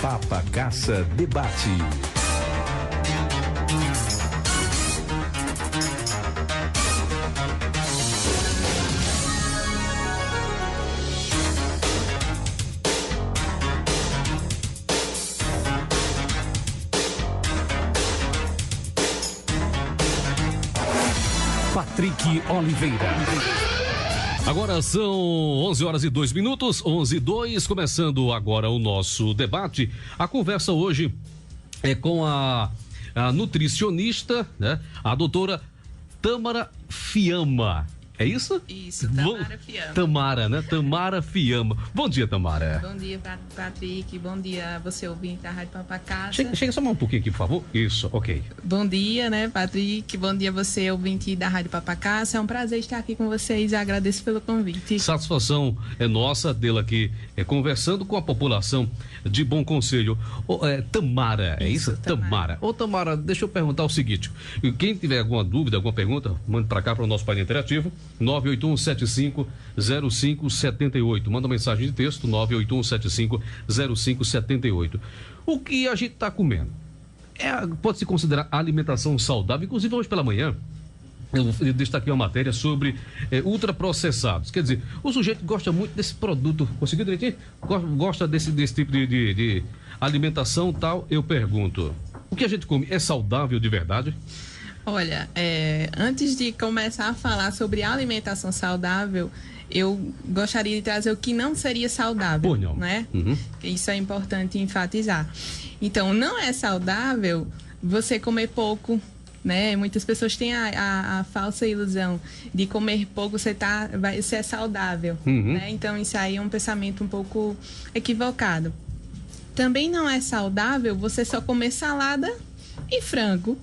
Papa Caça Debate. Patrick Oliveira. Agora são 11h02, 11h02, começando agora o nosso debate. A conversa hoje é com a nutricionista, né? A doutora Tâmara Fiamma. É isso? Isso, Tâmara Fiamma. Tâmara, né? Tâmara Fiamma. Bom dia, Tâmara. Bom dia, Patrick. Bom dia, você ouvinte da Rádio Papa Caça. Chega só mais um pouquinho aqui, por favor. Isso, ok. Bom dia, né, Patrick? Bom dia, você ouvinte da Rádio Papa Caça. É um prazer estar aqui com vocês e agradeço pelo convite. Satisfação é nossa tê-la aqui conversando com a população de Bom Conselho. Tâmara, é isso? Tâmara. Ô, Tâmara, deixa eu perguntar o seguinte. Quem tiver alguma dúvida, alguma pergunta, mande para cá para o nosso painel interativo. 981750578. Manda mensagem de texto, 981750578. O que a gente está comendo? Pode-se considerar alimentação saudável? Inclusive, hoje pela manhã, eu destaquei uma matéria sobre ultraprocessados. Quer dizer, o sujeito gosta muito desse produto. Conseguiu direitinho? Gosta desse tipo de alimentação tal? Eu pergunto, o que a gente come é saudável de verdade? Olha, antes de começar a falar sobre alimentação saudável, eu gostaria de trazer o que não seria saudável, Pô, não. Né? Uhum. Isso é importante enfatizar. Então, não é saudável você comer pouco, né? Muitas pessoas têm a falsa ilusão de comer pouco você é saudável, né? Então, isso aí é um pensamento um pouco equivocado. Também não é saudável você só comer salada e frango,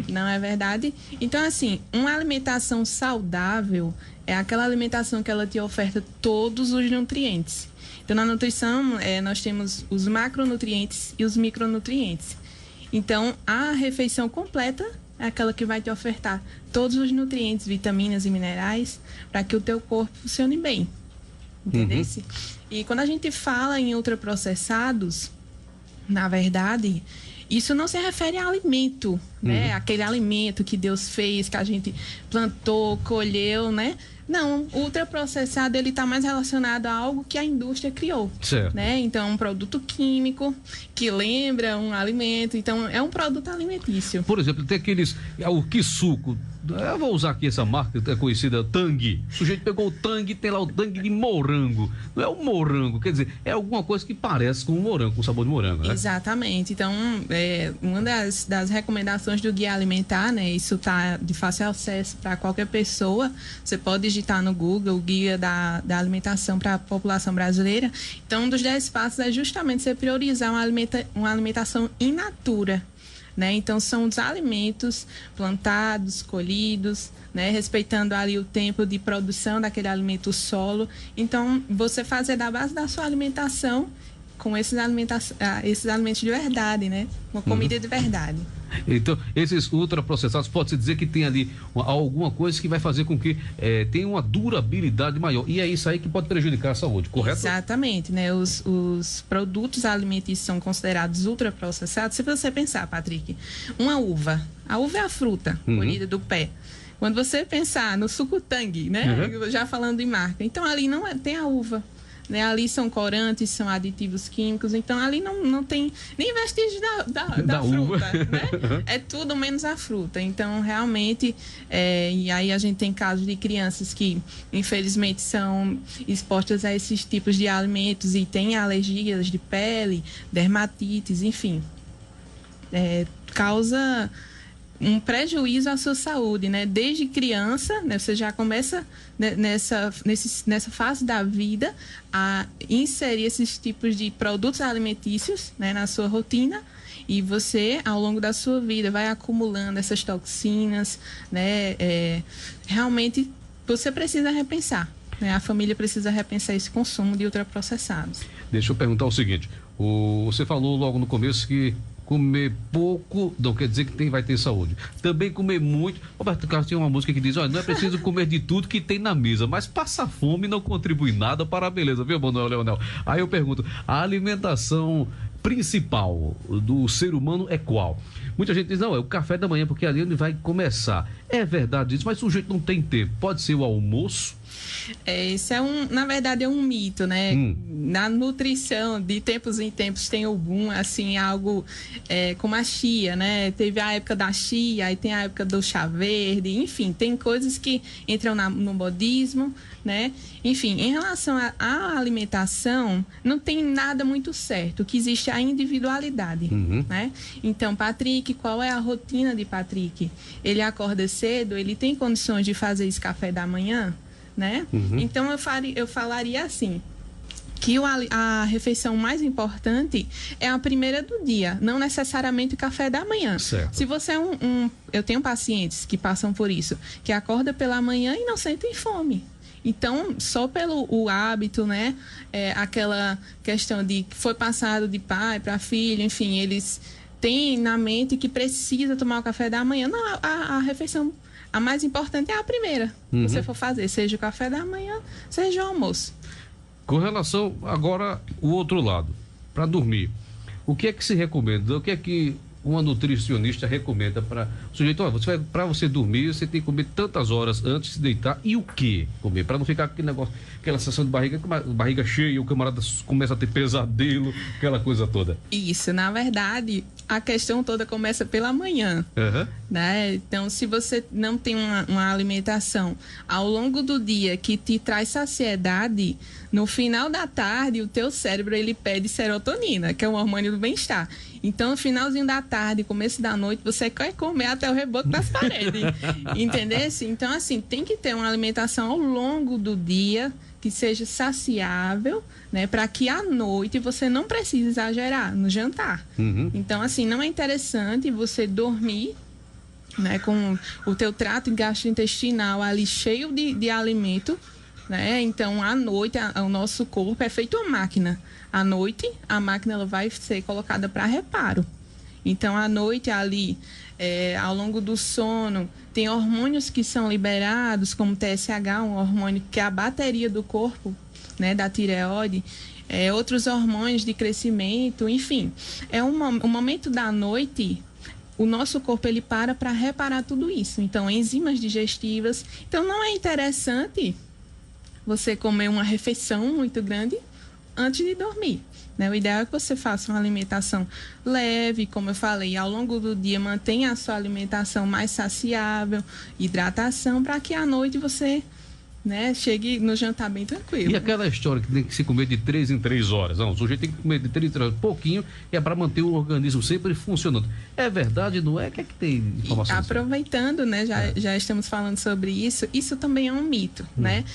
não é verdade? Então, assim, uma alimentação saudável é aquela alimentação que ela te oferta todos os nutrientes. Então, na nutrição, nós temos os macronutrientes e os micronutrientes. Então, a refeição completa é aquela que vai te ofertar todos os nutrientes, vitaminas e minerais para que o teu corpo funcione bem. Entendeu? E quando a gente fala em ultraprocessados, na verdade, isso não se refere a alimento, né? Aquele alimento que Deus fez, que a gente plantou, colheu, né? Não, o ultraprocessado, ele está mais relacionado a algo que a indústria criou. Certo. Né? Então, um produto químico que lembra um alimento. Então, é um produto alimentício. Por exemplo, tem aqueles, o Kisuko. Eu vou usar aqui essa marca que é conhecida, Tang. O sujeito pegou o Tang, tem lá o Tang de morango. Não é o morango, quer dizer, é alguma coisa que parece com o morango, com sabor de morango, né? Exatamente. Então, uma das recomendações do Guia Alimentar, né? Isso está de fácil acesso para qualquer pessoa. Você pode digitar no Google o Guia da Alimentação para a População Brasileira. Então, um dos 10 passos é justamente você priorizar uma alimentação in natura. Né? Então, são os alimentos plantados, colhidos, né? Respeitando ali o tempo de produção daquele alimento, o solo. Então, você fazer da base da sua alimentação com esses alimentos de verdade, né? Uma comida de verdade. Então, esses ultraprocessados, pode-se dizer que tem ali alguma coisa que vai fazer com que tenha uma durabilidade maior. E é isso aí que pode prejudicar a saúde, correto? Exatamente, né? Os produtos alimentícios são considerados ultraprocessados. Se você pensar, Patrick, uma uva. A uva é a fruta colhida do pé. Quando você pensar no suco Tang, né? Já falando de marca. Então, ali não tem a uva. Né? Ali são corantes, são aditivos químicos, então ali não tem nem vestígio da fruta, né? É tudo menos a fruta. Então, realmente, e aí a gente tem casos de crianças que, infelizmente, são expostas a esses tipos de alimentos e têm alergias de pele, dermatites, enfim. Causa um prejuízo à sua saúde, né? Desde criança, né? Você já começa nessa fase da vida a inserir esses tipos de produtos alimentícios, né? Na sua rotina, e você, ao longo da sua vida, vai acumulando essas toxinas, né? Realmente, você precisa repensar, né? A família precisa repensar esse consumo de ultraprocessados. Deixa eu perguntar o seguinte, você falou logo no começo que comer pouco não quer dizer que vai ter saúde. Também comer muito. Roberto Carlos tem uma música que diz, olha, não é preciso comer de tudo que tem na mesa, mas passar fome não contribui nada para a beleza, viu, Manuel Leonel? Aí eu pergunto, a alimentação principal do ser humano é qual? Muita gente diz, não, é o café da manhã, porque ali ele vai começar. É verdade isso, mas o sujeito não tem tempo. Pode ser o almoço? Esse na verdade, é um mito, né? Na nutrição, de tempos em tempos, tem algum, assim, algo como a chia, né? Teve a época da chia, aí tem a época do chá verde, enfim, tem coisas que entram no modismo, né? Enfim, em relação à alimentação, não tem nada muito certo. O que existe é a individualidade, né? Então, Patrick, qual é a rotina de Patrick? Ele acorda cedo, ele tem condições de fazer esse café da manhã? Né? Então, eu falaria assim, que a refeição mais importante é a primeira do dia, não necessariamente o café da manhã. Certo. Se você eu tenho pacientes que passam por isso, que acorda pela manhã e não sentem fome. Então, só pelo o hábito, né? Aquela questão de que foi passado de pai para filho, enfim, eles têm na mente que precisa tomar o café da manhã. Não, a refeição a mais importante é a primeira que você for fazer, seja o café da manhã, seja o almoço. Com relação agora o outro lado, para dormir, o que é que se recomenda? O que é que uma nutricionista recomenda para o sujeito? Para você dormir, você tem que comer tantas horas antes de se deitar. E o que comer? Para não ficar aquele negócio, aquela sensação de barriga cheia, o camarada começa a ter pesadelo, aquela coisa toda. Isso, na verdade, a questão toda começa pela manhã, né? Então, se você não tem uma alimentação ao longo do dia que te traz saciedade, no final da tarde, o teu cérebro, ele pede serotonina, que é um hormônio do bem-estar. Então, no finalzinho da tarde, começo da noite, você quer comer até o reboco das paredes, entendeu? Então, assim, tem que ter uma alimentação ao longo do dia que seja saciável, né? Para que à noite você não precise exagerar no jantar. Então, assim, não é interessante você dormir, né, com o teu trato gastrointestinal ali cheio de alimento, né? Então, à noite, o nosso corpo é feito uma máquina. À noite, a máquina ela vai ser colocada para reparo. Então, à noite, ali, ao longo do sono, tem hormônios que são liberados, como TSH, um hormônio que é a bateria do corpo, né, da tireoide, outros hormônios de crescimento, enfim. O momento da noite, o nosso corpo ele para reparar tudo isso. Então, enzimas digestivas. Então, não é interessante você comer uma refeição muito grande antes de dormir, né? O ideal é que você faça uma alimentação leve, como eu falei, ao longo do dia mantenha a sua alimentação mais saciável, hidratação, para que à noite você, né, chegue no jantar bem tranquilo. E aquela história que tem que se comer de 3 em 3 horas? Não, o sujeito tem que comer de 3 em 3 horas, pouquinho, é para manter o organismo sempre funcionando. É verdade, não é? O que é que tem informação? Aproveitando, né, já estamos falando sobre isso, isso também é um mito, né?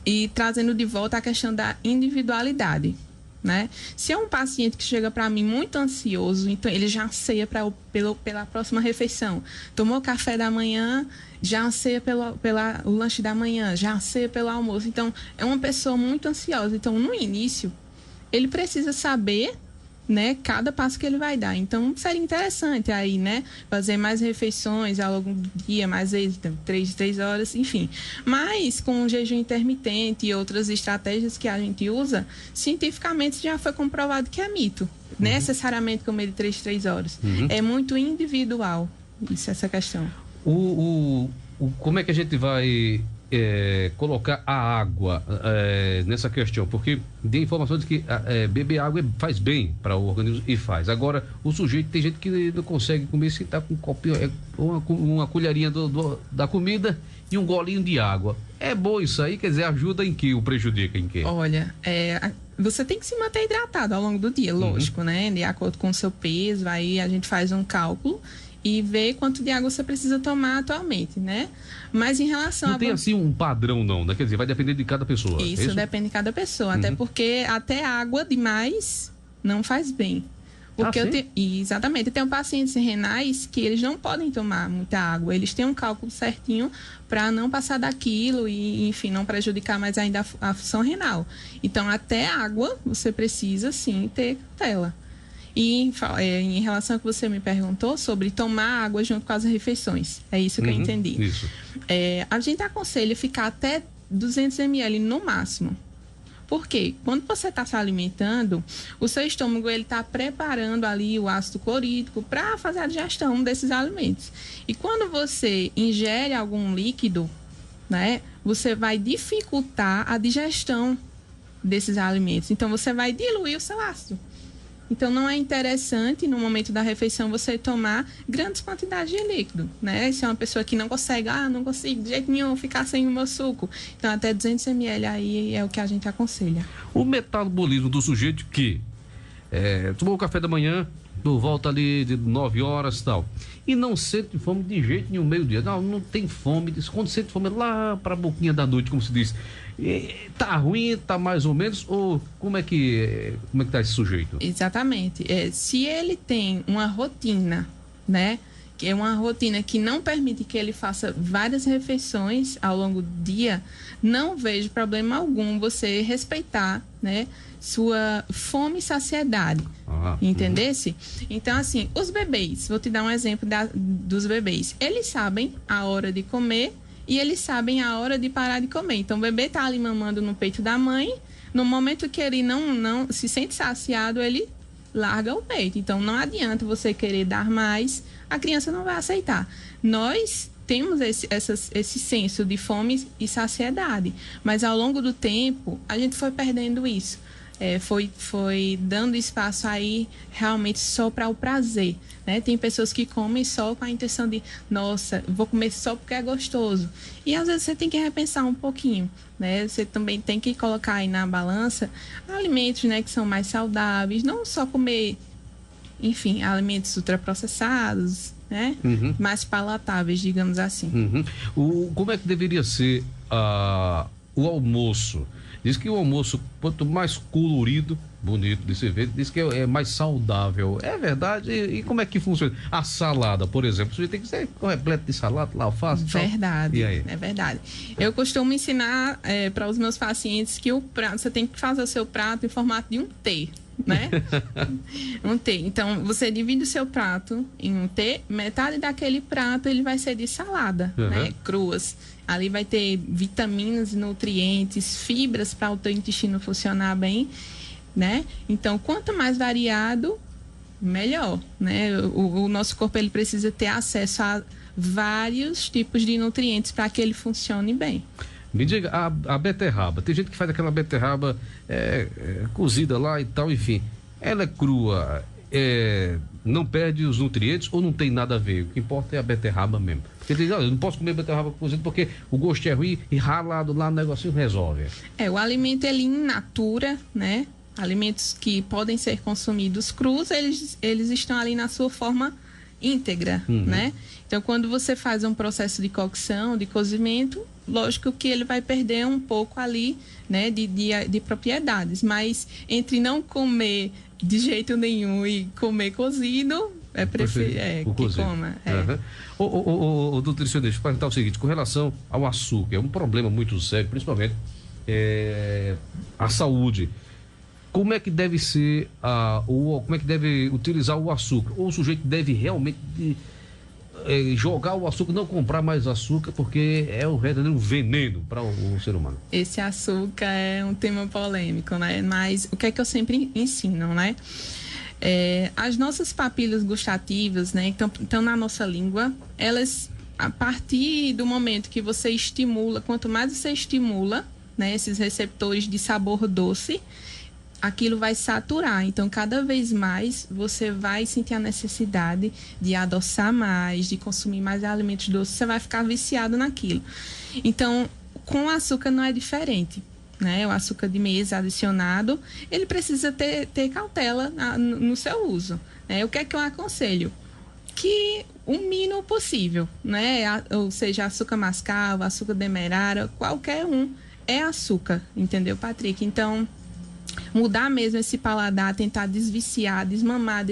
E trazendo de volta a questão da individualidade, né? Se é um paciente que chega para mim muito ansioso, então ele já anseia pela próxima refeição. Tomou café da manhã, já anseia o lanche da manhã, já anseia pelo almoço. Então, é uma pessoa muito ansiosa. Então, no início, ele precisa saber, né, cada passo que ele vai dar. Então, seria interessante aí, né, fazer mais refeições ao longo do dia, mais vezes, 3 horas, enfim. Mas, com o jejum intermitente e outras estratégias que a gente usa, cientificamente já foi comprovado que é mito. Necessariamente comer de 3 horas. É muito individual, essa questão. Como é que a gente vai colocar a água nessa questão? Porque tem informações de que beber água faz bem para o organismo e faz. Agora, o sujeito, tem gente que não consegue comer se está com um copinho, uma colherinha da comida e um golinho de água. É bom isso aí? Quer dizer, ajuda em que? O prejudica em que? Olha, você tem que se manter hidratado ao longo do dia, lógico, né? De acordo com o seu peso, aí a gente faz um cálculo e ver quanto de água você precisa tomar atualmente, né? Mas em relação não tem assim um padrão não, né? Quer dizer, vai depender de cada pessoa. Isso depende de cada pessoa, até porque até água demais não faz bem. Porque exatamente, eu tenho pacientes renais que eles não podem tomar muita água, eles têm um cálculo certinho para não passar daquilo e, enfim, não prejudicar mais ainda a função renal. Então, até água você precisa, sim, ter cautela. E em relação ao que você me perguntou sobre tomar água junto com as refeições, é isso que eu entendi. Isso. A gente aconselha ficar até 200 ml no máximo. Por quê? Quando você está se alimentando, o seu estômago ele está preparando ali o ácido clorídrico para fazer a digestão desses alimentos. E quando você ingere algum líquido, né, você vai dificultar a digestão desses alimentos. Então, você vai diluir o seu ácido. Então, não é interessante, no momento da refeição, você tomar grandes quantidades de líquido, né? Se é uma pessoa que não consegue, não consigo de jeito nenhum ficar sem o meu suco. Então, até 200 ml aí é o que a gente aconselha. O metabolismo do sujeito que tomou o café da manhã, por volta ali de 9 horas e tal, e não sente fome de jeito nenhum, meio-dia. Não tem fome. Quando sente fome, lá para a boquinha da noite, como se diz. Tá ruim, tá mais ou menos, ou como é que tá esse sujeito? Exatamente. Se ele tem uma rotina, né, que é uma rotina que não permite que ele faça várias refeições ao longo do dia, não vejo problema algum você respeitar, né, sua fome e saciedade. Entendesse? Então, assim, os bebês, vou te dar um exemplo dos bebês. Eles sabem a hora de comer e eles sabem a hora de parar de comer. Então, o bebê tá ali mamando no peito da mãe. No momento que ele não se sente saciado, ele larga o peito. Então, não adianta você querer dar mais, a criança não vai aceitar. Nós temos esse senso de fome e saciedade, mas ao longo do tempo, a gente foi perdendo isso. Foi dando espaço aí realmente só para o prazer, né? Tem pessoas que comem só com a intenção de, nossa, vou comer só porque é gostoso. E às vezes você tem que repensar um pouquinho, né? Você também tem que colocar aí na balança alimentos, né, que são mais saudáveis, não só comer, enfim, alimentos ultraprocessados, né? Mais palatáveis, digamos assim. Como é que deveria ser o almoço? Diz que o almoço, quanto mais colorido, bonito de se ver, diz que é mais saudável. É verdade? E como é que funciona? A salada, por exemplo, você tem que ser repleto de salada, alface, verdade, e aí? É verdade. Eu costumo ensinar para os meus pacientes que o prato, você tem que fazer o seu prato em formato de um T, né? Um T. Então, você divide o seu prato em um T, metade daquele prato ele vai ser de salada, né? Cruas. Ali vai ter vitaminas, nutrientes, fibras para o teu intestino funcionar bem, né? Então, quanto mais variado, melhor, né? O nosso corpo ele precisa ter acesso a vários tipos de nutrientes para que ele funcione bem. Me diga, a beterraba, tem gente que faz aquela beterraba cozida lá e tal, enfim, ela é crua, não perde os nutrientes ou não tem nada a ver? O que importa é a beterraba mesmo. Porque diz, eu não posso comer beterraba cozida porque o gosto é ruim e ralado lá no negocinho resolve. O alimento ele in natura, né? Alimentos que podem ser consumidos crus, eles estão ali na sua forma íntegra, né? Então, quando você faz um processo de cocção, de cozimento, lógico que ele vai perder um pouco ali, né, de propriedades. Mas entre não comer de jeito nenhum e comer cozido, preferível que coma. O nutricionista, deixa eu perguntar o seguinte, com relação ao açúcar, é um problema muito sério, principalmente a saúde. Como é que deve ser, como é que deve utilizar o açúcar? Ou o sujeito deve realmente jogar o açúcar, não comprar mais açúcar, porque é um verdadeiro veneno para o ser humano? Esse açúcar é um tema polêmico, né? Mas o que é que eu sempre ensino, né? As nossas papilas gustativas, né, estão na nossa língua, elas, a partir do momento que você estimula, quanto mais você estimula, né, esses receptores de sabor doce, aquilo vai saturar. Então, cada vez mais você vai sentir a necessidade de adoçar mais, de consumir mais alimentos doces, você vai ficar viciado naquilo. Então, com o açúcar não é diferente, né? O açúcar de mesa adicionado, ele precisa ter cautela no seu uso, né? O que é que eu aconselho? Que o mínimo possível, né? Ou seja, açúcar mascavo, açúcar demerara, qualquer um é açúcar, entendeu, Patrick? Então, mudar mesmo esse paladar, tentar desviciar, desmamar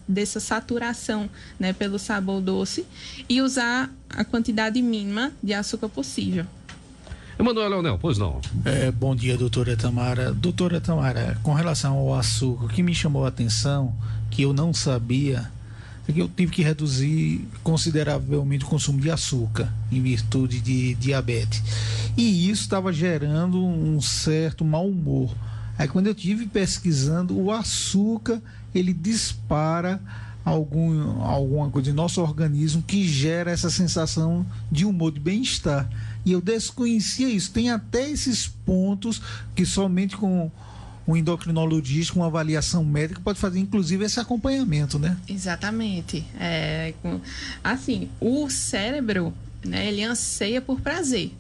dessa saturação, né, pelo sabor doce e usar a quantidade mínima de açúcar possível. Emanuel Leonel, pois não? Bom dia, doutora Tamara. Doutora Tamara, com relação ao açúcar, o que me chamou a atenção, que eu não sabia, é que eu tive que reduzir consideravelmente o consumo de açúcar em virtude de diabetes. E isso estava gerando um certo mau humor. Aí quando eu estive pesquisando, o açúcar, ele dispara alguma coisa em nosso organismo que gera essa sensação de humor, de bem-estar. E eu desconhecia isso. Tem até esses pontos que somente com um endocrinologista, com uma avaliação médica, pode fazer, inclusive, esse acompanhamento, né? Exatamente. Assim, o cérebro, né, ele anseia por prazer.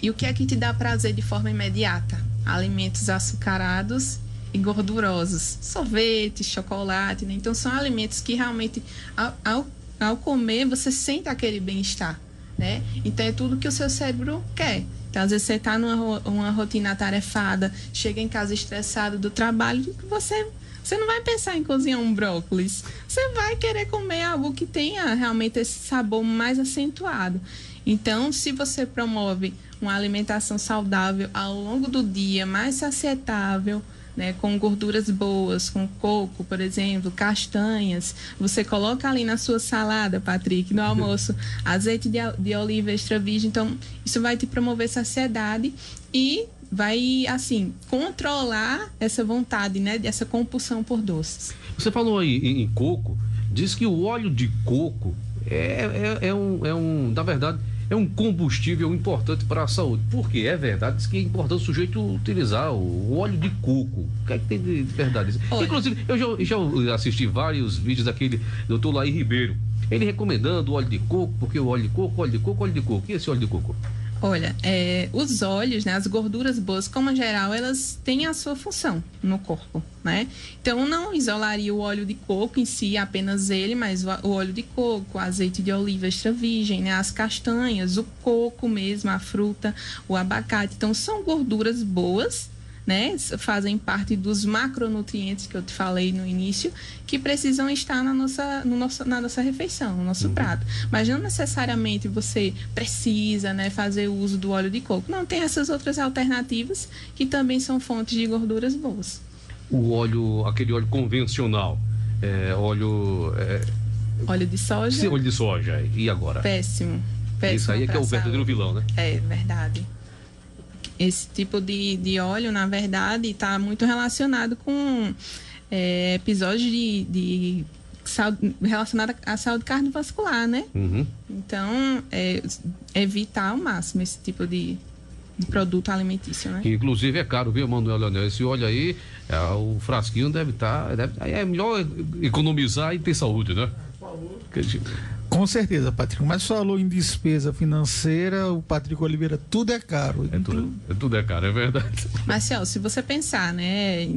E o que é que te dá prazer de forma imediata? Alimentos açucarados e gordurosos. Sorvete, chocolate, né? Então, são alimentos que realmente, ao comer, você sente aquele bem-estar, né? Então, é tudo que o seu cérebro quer. Então, às vezes, você está numa rotina atarefada, chega em casa estressado do trabalho, você não vai pensar em cozinhar um brócolis. Você vai querer comer algo que tenha realmente esse sabor mais acentuado. Então, se você promove uma alimentação saudável ao longo do dia, mais sacietável, né, com gorduras boas, com coco, por exemplo, castanhas, você coloca ali na sua salada, Patrick, no almoço, azeite de oliva extra virgem. Então, isso vai te promover saciedade e vai, assim, controlar essa vontade, né, dessa compulsão por doces. Você falou aí em coco, diz que o óleo de coco na verdade, é um combustível importante para a saúde. Por quê? É verdade, diz que é importante o sujeito utilizar o óleo de coco. O que é que tem de verdade? Olha. Inclusive, eu já assisti vários vídeos daquele doutor Laí Ribeiro, ele recomendando o óleo de coco, porque o óleo de coco. E esse óleo de coco? Olha, os óleos, né, as gorduras boas, como em geral, elas têm a sua função no corpo, né? Então, não isolaria o óleo de coco em si, apenas ele, mas o óleo de coco, o azeite de oliva extra virgem, né, as castanhas, o coco mesmo, a fruta, o abacate. Então, são gorduras boas, né? Fazem parte dos macronutrientes que eu te falei no início, que precisam estar na nossa refeição, no nosso prato. Mas não necessariamente você precisa, né, fazer uso do óleo de coco. Não, tem essas outras alternativas que também são fontes de gorduras boas. O óleo, aquele óleo convencional, Óleo de soja? Sim, óleo de soja. E agora? Péssimo. Isso aí é que é o verdadeiro vilão, né? É verdade. Esse tipo de óleo, na verdade, está muito relacionado com episódios de saúde, relacionado à saúde cardiovascular, né? Uhum. Então, evitar ao máximo esse tipo de produto alimentício, né? Inclusive é caro, viu, Manuel Leonel? Esse óleo aí, o frasquinho deve estar. É melhor economizar e ter saúde, né? Com certeza, Patrick. Mas falou em despesa financeira, o Patrick Oliveira, tudo é caro. Tudo é caro, é verdade. Marcel, se você pensar, né,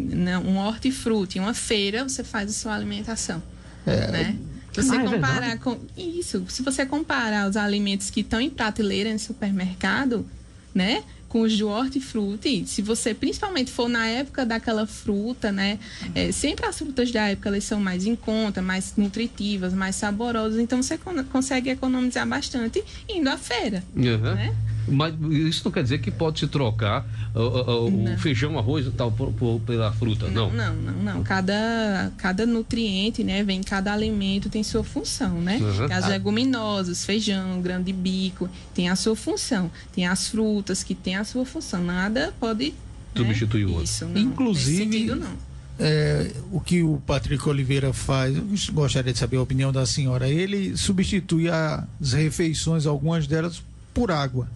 um hortifruti, uma feira, você faz a sua alimentação, né? Se você comparar com isso, se você comparar os alimentos que estão em prateleira no supermercado, né, com os de hortifruti, se você principalmente for na época daquela fruta, né, sempre as frutas da época elas são mais em conta, mais nutritivas, mais saborosas, então você consegue economizar bastante indo à feira, né? Mas isso não quer dizer que pode se trocar o feijão, arroz e tal pela fruta, não? Não. Cada nutriente, né, vem, cada alimento tem sua função, né? As leguminosas, feijão, grão de bico, tem a sua função. Tem as frutas que tem a sua função. Nada pode substituir o outro. Isso, não. Inclusive, nesse sentido, não. O que o Patrick Oliveira faz, eu gostaria de saber a opinião da senhora. Ele substitui as refeições, algumas delas, por água.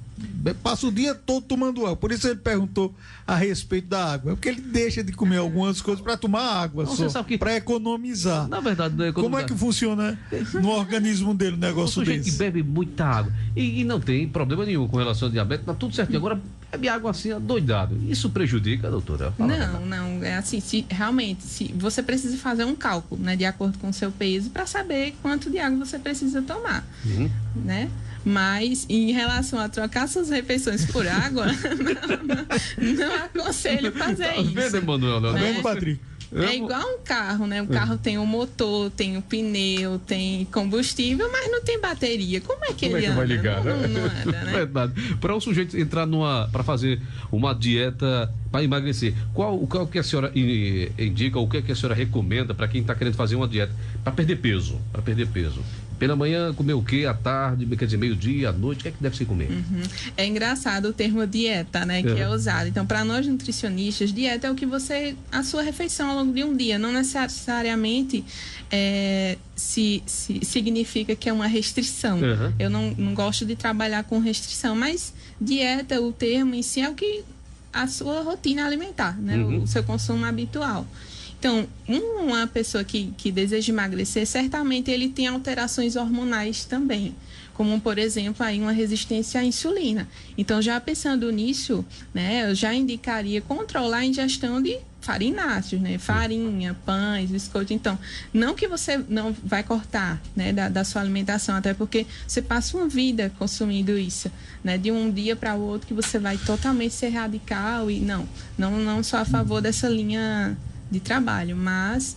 Passa o dia todo tomando água. Por isso ele perguntou a respeito da água. É porque ele deixa de comer algumas coisas para tomar água, para economizar. Na verdade, não é economizar. Como é que funciona no organismo dele um negócio desse? Gente que bebe muita água e não tem problema nenhum com relação ao diabetes, tá tudo certinho. Agora bebe água assim, adoidado. Isso prejudica, doutora? Não. É assim, se você precisa fazer um cálculo, né, de acordo com o seu peso, para saber quanto de água você precisa tomar, né? Mas, em relação a trocar suas refeições por água, não aconselho fazer isso. Tá vendo, Emanuel? Tá vendo, Patrick? É igual um carro, né? O carro tem um motor, tem um pneu, tem combustível, mas não tem bateria. Como é que ele anda? Vai ligar, não anda, né? Verdade. Para o sujeito entrar para fazer uma dieta para emagrecer, qual que a senhora indica, o que a senhora recomenda para quem está querendo fazer uma dieta para perder peso? Pela manhã, comer o quê? À tarde, quer dizer, meio-dia, à noite, o que é que deve se comer? É engraçado o termo dieta, né, que é usado. Então, para nós nutricionistas, dieta é o que a sua refeição ao longo de um dia, não necessariamente significa que é uma restrição. Eu não gosto de trabalhar com restrição, mas dieta, o termo em si é o que a sua rotina alimentar, né, o seu consumo habitual. Então, uma pessoa que deseja emagrecer, certamente ele tem alterações hormonais também, como, por exemplo, aí uma resistência à insulina. Então, já pensando nisso, né, eu já indicaria controlar a ingestão de farináceos, né, farinha, pães, biscoito. Então, não que você não vai cortar, né, da sua alimentação, até porque você passa uma vida consumindo isso, né, de um dia para o outro que você vai totalmente ser radical e não sou a favor dessa linha de trabalho, mas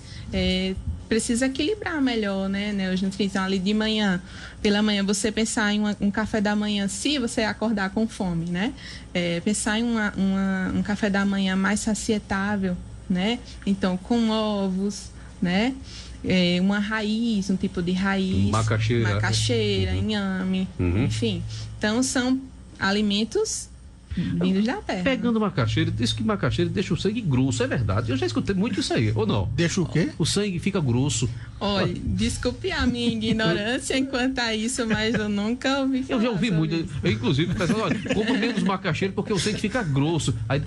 precisa equilibrar melhor, né, os nutrientes. Então, ali de manhã, pela manhã, você pensar em um café da manhã, se você acordar com fome, né, pensar em um café da manhã mais sacietável, né, então com ovos, né, uma raiz, um tipo de raiz, macaxeira, inhame, enfim. Então, são alimentos vindos da terra. Pegando macaxeira, diz que macaxeira deixa o sangue grosso, é verdade. Eu já escutei muito isso aí, ou não? Deixa o quê? O sangue fica grosso. Olha, desculpe a minha ignorância enquanto a isso, mas eu nunca ouvi falar. Eu já ouvi muito. Isso. Eu, inclusive, pessoal, olha, compra menos macaxeira porque o sangue fica grosso. Aí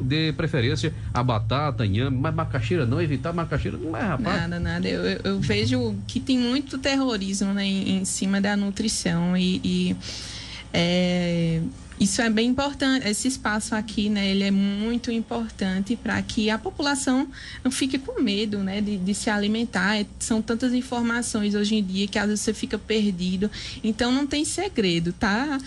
dê preferência a batata, inhame, mas macaxeira não, evitar macaxeira não é, rapaz. Nada. Eu vejo que tem muito terrorismo, né, em cima da nutrição isso é bem importante, esse espaço aqui, né, ele é muito importante para que a população não fique com medo, né, de se alimentar. São tantas informações hoje em dia que às vezes você fica perdido. Então não tem segredo, tá?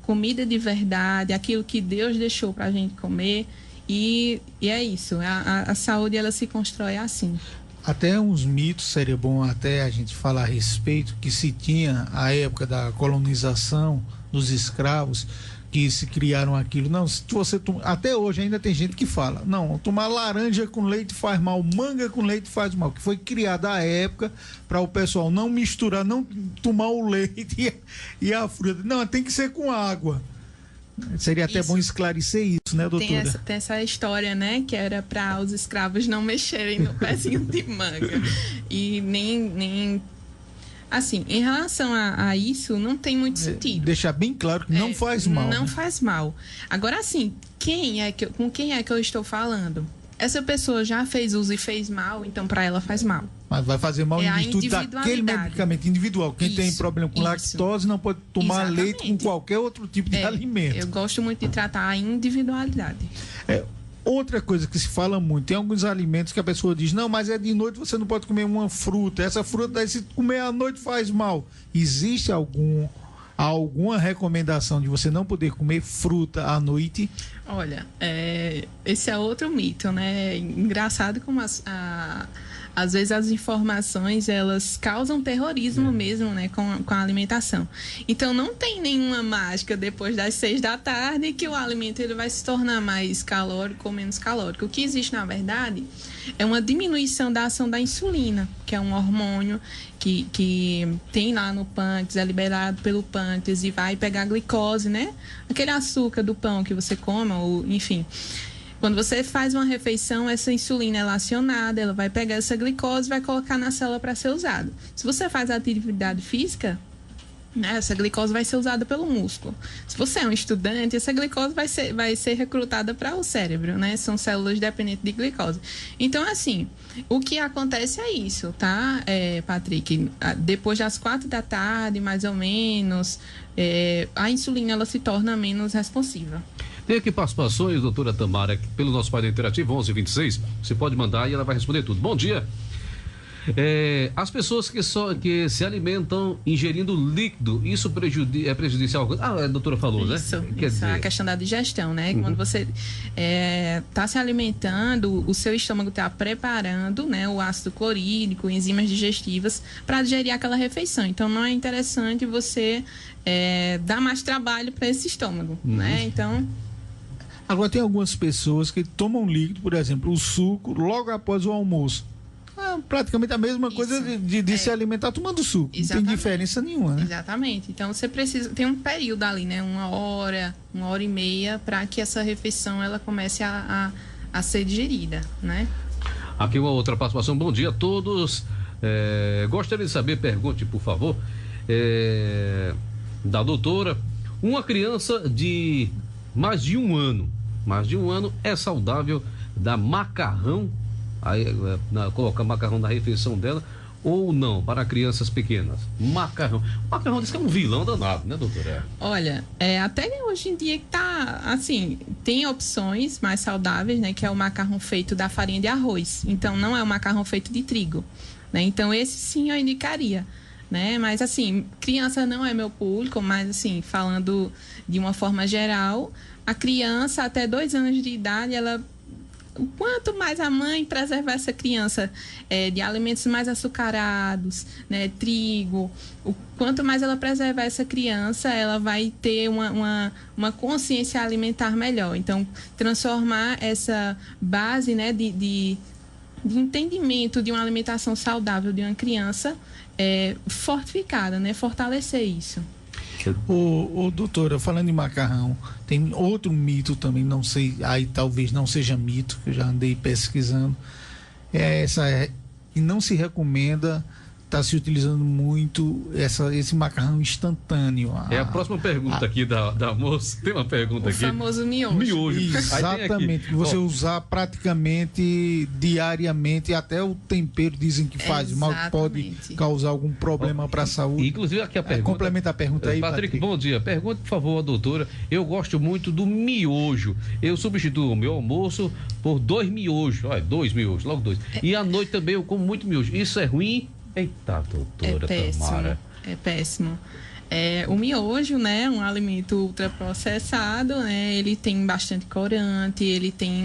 Comida de verdade, aquilo que Deus deixou para a gente comer e é isso. A saúde, ela se constrói assim. Até uns mitos seria bom até a gente falar a respeito, que se tinha a época da colonização dos escravos, que se criaram aquilo. Não, se você até hoje ainda tem gente que fala, não, tomar laranja com leite faz mal, manga com leite faz mal, que foi criada à época para o pessoal não misturar, não tomar o leite e a fruta. Não, tem que ser com água. Seria até bom esclarecer isso, né, doutora? Tem essa história, né, que era para os escravos não mexerem no pezinho de manga. E nem assim, em relação a isso, não tem muito sentido. Deixar bem claro que não faz mal. Não, né? faz mal. Agora, assim, com quem é que eu estou falando? Essa pessoa já fez uso e fez mal, então para ela faz mal. Mas vai fazer mal em virtude daquele medicamento individual. Quem tem problema com lactose não pode tomar leite com qualquer outro tipo de alimento. Eu gosto muito de tratar a individualidade. Outra coisa que se fala muito, tem alguns alimentos que a pessoa diz, não, mas de noite você não pode comer uma fruta, essa fruta daí se comer à noite faz mal. Existe alguma recomendação de você não poder comer fruta à noite? Olha, esse é outro mito, né? Engraçado como às vezes as informações, elas causam terrorismo mesmo, né, com a alimentação. Então, não tem nenhuma mágica depois das 6 da tarde que o alimento ele vai se tornar mais calórico ou menos calórico. O que existe, na verdade, é uma diminuição da ação da insulina, que é um hormônio que tem lá no pâncreas, é liberado pelo pâncreas e vai pegar a glicose, né? Aquele açúcar do pão que você come, ou enfim... Quando você faz uma refeição, essa insulina é acionada, ela vai pegar essa glicose e vai colocar na célula para ser usada. Se você faz atividade física, né, essa glicose vai ser usada pelo músculo. Se você é um estudante, essa glicose vai ser recrutada para o cérebro, né? São células dependentes de glicose. Então, assim, o que acontece é isso, tá, Patrick? Depois das 4 da tarde, mais ou menos, a insulina ela se torna menos responsiva. Tem aqui participações, doutora Tamara, pelo nosso painel interativo, 1126. Você pode mandar e ela vai responder tudo. Bom dia. As pessoas que se alimentam ingerindo líquido, isso é prejudicial? A doutora falou, isso, né? Quer dizer... a questão da digestão, né? Quando você está se alimentando, o seu estômago está preparando, né, o ácido clorídrico, enzimas digestivas, para digerir aquela refeição. Então, não é interessante você dar mais trabalho para esse estômago, né? Então... Agora, tem algumas pessoas que tomam líquido, por exemplo, o suco, logo após o almoço. É praticamente a mesma coisa de se alimentar tomando suco. Exatamente. Não tem diferença nenhuma, né? Exatamente. Então você precisa, tem um período ali, né? 1 hora e meia, para que essa refeição ela comece a ser digerida, né? Aqui uma outra participação. Bom dia a todos. Gostaria de saber, pergunte, por favor, da doutora. Uma criança de mais de um ano é saudável dar macarrão, colocar macarrão na refeição dela ou não, para crianças pequenas? Macarrão diz que é um vilão danado, né, doutora? Olha, até hoje em dia que tá, assim, tem opções mais saudáveis, né, que é o macarrão feito da farinha de arroz. Então, não é o macarrão feito de trigo, né? Então, esse sim eu indicaria, né? Mas, assim, criança não é meu público, mas, assim, falando de uma forma geral, a criança até 2 anos de idade, quanto mais a mãe preservar essa criança de alimentos mais açucarados, né, trigo, quanto mais ela preservar essa criança, ela vai ter uma consciência alimentar melhor. Então, transformar essa base, né, de entendimento de uma alimentação saudável de uma criança fortificada, né, fortalecer isso. Doutora, falando em macarrão, tem outro mito também, não sei, aí talvez não seja mito, que eu já andei pesquisando, que não se recomenda está se utilizando muito esse macarrão instantâneo. A próxima pergunta aqui da moça. Tem uma pergunta aqui. O famoso miojo. Exatamente. Que você usar praticamente diariamente, até o tempero dizem que faz mal, pode causar algum problema para a saúde. Inclusive aqui a pergunta. Complementa a pergunta aí, Patrick. Bom dia. Pergunta, por favor, a doutora. Eu gosto muito do miojo. Eu substituo o meu almoço por 2 miojos. Olha, 2 miojos, logo 2. E à noite também eu como muito miojo. Isso é ruim? Eita, doutora Tamara. É péssimo. O miojo, né, um alimento ultraprocessado, né, ele tem bastante corante, ele tem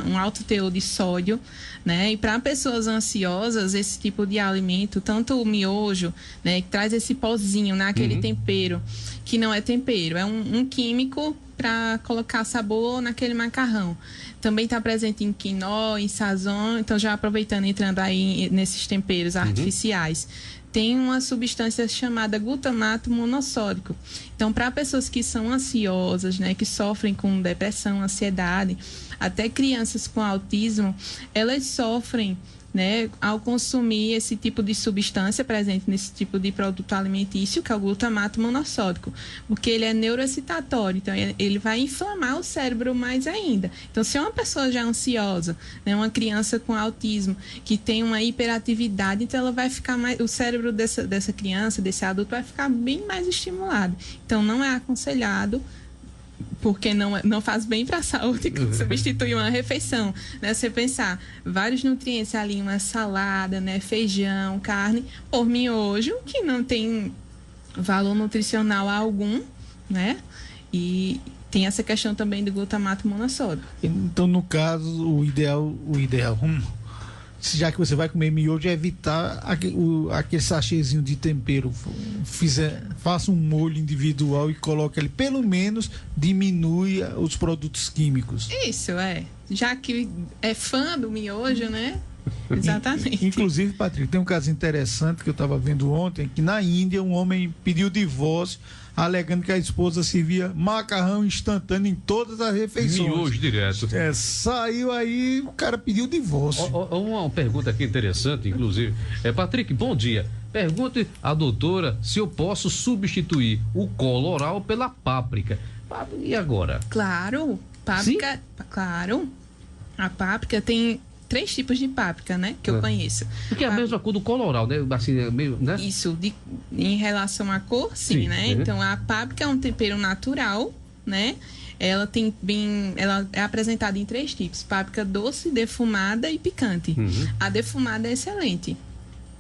um alto teor de sódio, né, e para pessoas ansiosas, esse tipo de alimento, tanto o miojo, né, que traz esse pozinho, né, aquele tempero, que não é tempero, é um químico para colocar sabor naquele macarrão. Também está presente em quinó, em sazon, então já aproveitando, entrando aí nesses temperos artificiais. Tem uma substância chamada glutamato monossódico. Então, para pessoas que são ansiosas, né, que sofrem com depressão, ansiedade, até crianças com autismo, elas sofrem, né, ao consumir esse tipo de substância presente nesse tipo de produto alimentício, que é o glutamato monossódico, porque ele é neuroexcitatório, então ele vai inflamar o cérebro mais ainda. Então, se é uma pessoa já ansiosa, né, uma criança com autismo, que tem uma hiperatividade, então ela vai ficar mais, o cérebro dessa criança, desse adulto, vai ficar bem mais estimulado. Então, não é aconselhado, porque não faz bem para a saúde substituir uma refeição, né? Você pensar vários nutrientes ali, uma salada, né? Feijão, carne, por miojo, que não tem valor nutricional algum, né? E tem essa questão também do glutamato monossódico. Então, no caso, o ideal, já que você vai comer miojo, é evitar aquele sachêzinho de tempero. Faça um molho individual e coloque ele, pelo menos diminui os produtos químicos. Isso, já que é fã do miojo, né? Exatamente. Inclusive, Patrick, tem um caso interessante que eu estava vendo ontem, que na Índia um homem pediu divórcio, alegando que a esposa servia macarrão instantâneo em todas as refeições. Miojo direto. Saiu aí, o cara pediu divórcio. Uma pergunta aqui interessante, inclusive. Patrick, bom dia. Pergunte à doutora se eu posso substituir o colorau pela páprica. E agora? Claro, páprica. Sim? Claro. A páprica tem 3 tipos de páprica, né? Que eu conheço. Porque é a mesma cor do colorau, né? Assim, meio, né? Isso, em relação à cor, sim, né? Então, a páprica é um tempero natural, né? Ela é apresentada em 3 tipos: páprica doce, defumada e picante. A defumada é excelente.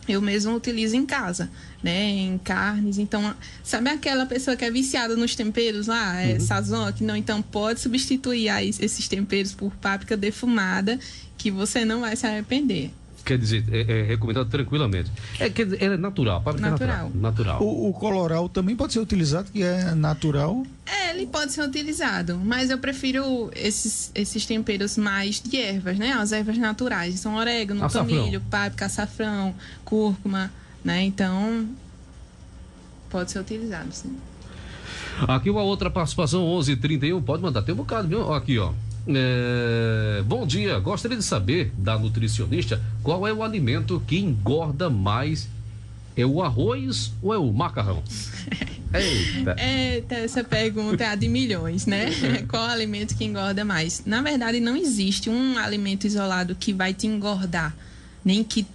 Eu mesmo utilizo em casa, né? Em carnes. Então, sabe aquela pessoa que é viciada nos temperos lá? Sazon, que não, então pode substituir esses temperos por páprica defumada, que você não vai se arrepender. Quer dizer, é recomendado tranquilamente. Quer dizer, é natural, a páprica natural. É natural. O colorau também pode ser utilizado, que é natural? ele pode ser utilizado, mas eu prefiro esses temperos mais de ervas, né? As ervas naturais, são orégano, tomilho, páprica, açafrão, cúrcuma, né? Então, pode ser utilizado, sim. Aqui uma outra participação, 11h31, pode mandar, tem um bocado, viu? Aqui, ó. Bom dia, gostaria de saber da nutricionista qual é o alimento que engorda mais. É o arroz ou é o macarrão? Eita. Essa pergunta é a de milhões, né? Qual alimento que engorda mais? Na verdade, não existe um alimento isolado que vai te engordar, nem que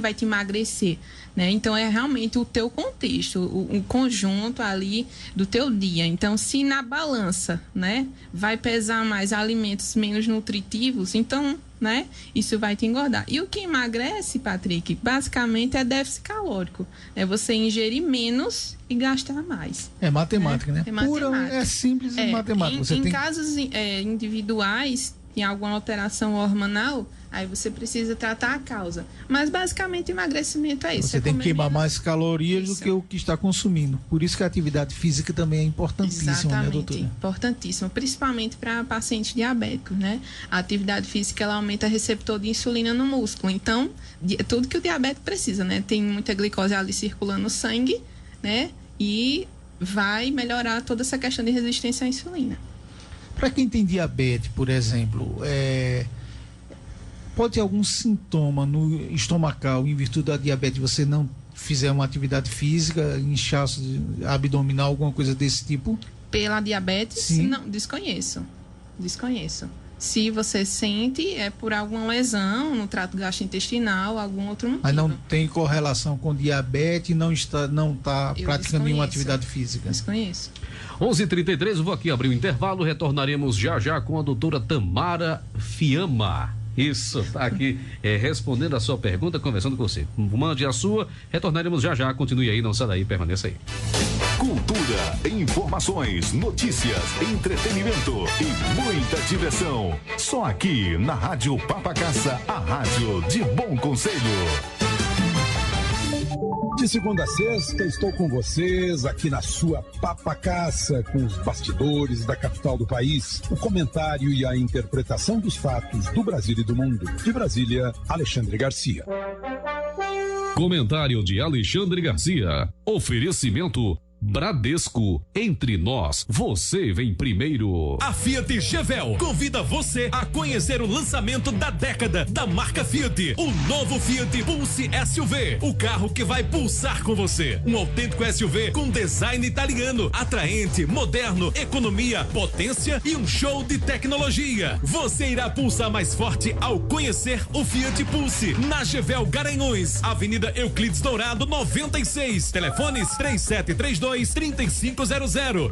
vai te emagrecer, né? Então, é realmente o teu contexto, o conjunto ali do teu dia. Então, se na balança, né, vai pesar mais alimentos menos nutritivos, então, né, isso vai te engordar. E o que emagrece, Patrick, basicamente é déficit calórico. É você ingerir menos e gastar mais. É matemática, né? É matemática. É simples matemática. Em casos individuais, em alguma alteração hormonal, aí você precisa tratar a causa. Mas, basicamente, o emagrecimento é isso. Você tem que queimar mais calorias do que o que está consumindo. Por isso que a atividade física também é importantíssima, exatamente, né, doutora? Importantíssima, principalmente para pacientes diabéticos, né? A atividade física, ela aumenta o receptor de insulina no músculo. Então, tudo que o diabético precisa, né? Tem muita glicose ali circulando no sangue, né? E vai melhorar toda essa questão de resistência à insulina. Para quem tem diabetes, por exemplo, pode ter algum sintoma no estomacal em virtude da diabetes, você não fizer uma atividade física, inchaço abdominal, alguma coisa desse tipo? Pela diabetes? Sim. Não, desconheço. Se você sente, é por alguma lesão no trato gastrointestinal, algum outro motivo. Mas não tem correlação com diabetes, não está praticando nenhuma atividade física? Desconheço. 11h33, eu vou aqui abrir o intervalo, retornaremos já com a doutora Tamara Fiamma. Isso, tá aqui respondendo a sua pergunta, conversando com você. Mande a sua, retornaremos já, continue aí, não sai daí, permaneça aí. Cultura, informações, notícias, entretenimento e muita diversão. Só aqui na Rádio Papacaça, a rádio de bom conselho. De segunda a sexta, estou com vocês aqui na sua Papacaça, com os bastidores da capital do país, o comentário e a interpretação dos fatos do Brasil e do mundo. De Brasília, Alexandre Garcia. Comentário de Alexandre Garcia. Oferecimento Bradesco, entre nós, você vem primeiro. A Fiat Chevel convida você a conhecer o lançamento da década da marca Fiat, o novo Fiat Pulse SUV, o carro que vai pulsar com você. Um autêntico SUV com design italiano, atraente, moderno, economia, potência e um show de tecnologia. Você irá pulsar mais forte ao conhecer o Fiat Pulse, na Chevel Garanhuns, Avenida Euclides Dourado 96, telefones 3732-3500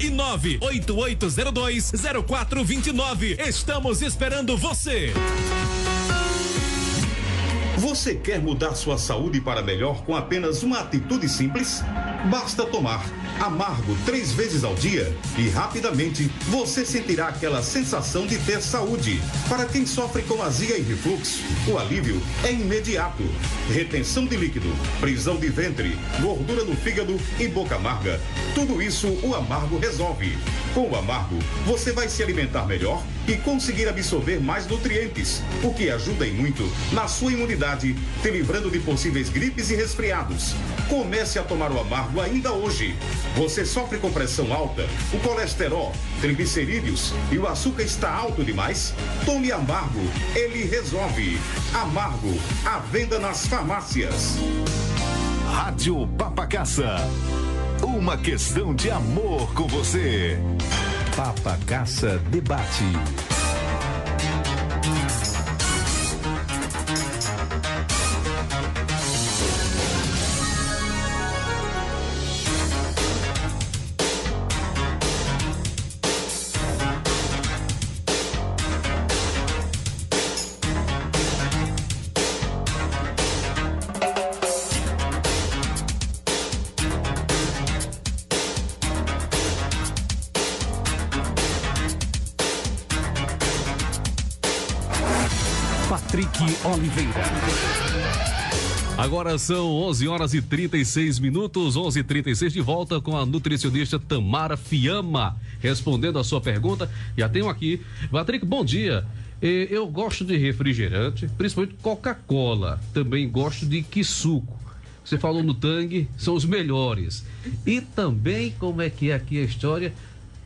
e 98802-0429. Estamos esperando você. Você quer mudar sua saúde para melhor com apenas uma atitude simples? Basta tomar Amargo 3 vezes ao dia e rapidamente você sentirá aquela sensação de ter saúde. Para quem sofre com azia e refluxo, o alívio é imediato. Retenção de líquido, prisão de ventre, gordura no fígado e boca amarga. Tudo isso o Amargo resolve. Com o Amargo, você vai se alimentar melhor e conseguir absorver mais nutrientes, o que ajuda e muito na sua imunidade, te livrando de possíveis gripes e resfriados. Comece a tomar o Amargo ainda hoje. Você sofre com pressão alta, o colesterol, triglicerídeos e o açúcar está alto demais? Tome Amargo, ele resolve. Amargo, à venda nas farmácias. Rádio Papacaça, uma questão de amor com você. Papacaça Debate. Patrick Oliveira. Agora são 11h36, 11h36, de volta com a nutricionista Tamara Fiamma, respondendo a sua pergunta. Já tenho aqui. Patrick, bom dia. Eu gosto de refrigerante, principalmente Coca-Cola. Também gosto de quisuco. Você falou no Tang, são os melhores. E também, como é que é aqui a história?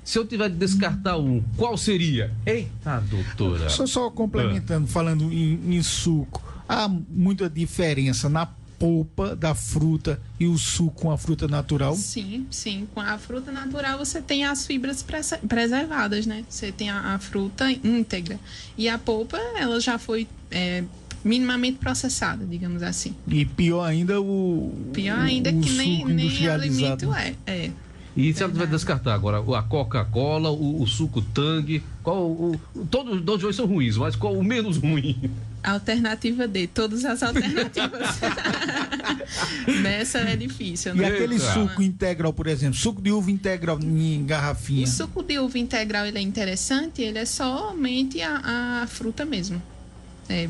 Se eu tiver de descartar um, qual seria? Eita, doutora. Só complementando, falando em suco. Há muita diferença na polpa da fruta e o suco com a fruta natural? Sim. Com a fruta natural você tem as fibras preservadas, né? Você tem a fruta íntegra. E a polpa, ela já foi minimamente processada, digamos assim. E pior ainda que nem alimento é. E se ela tiver de descartar agora a Coca-Cola, o suco Tang, todos os dois são ruins, mas qual o menos ruim? Alternativa D, todas as alternativas. Nessa é difícil, né? E aquele suco integral, por exemplo, suco de uva integral em garrafinha? O suco de uva integral, ele é interessante, ele é somente a fruta mesmo.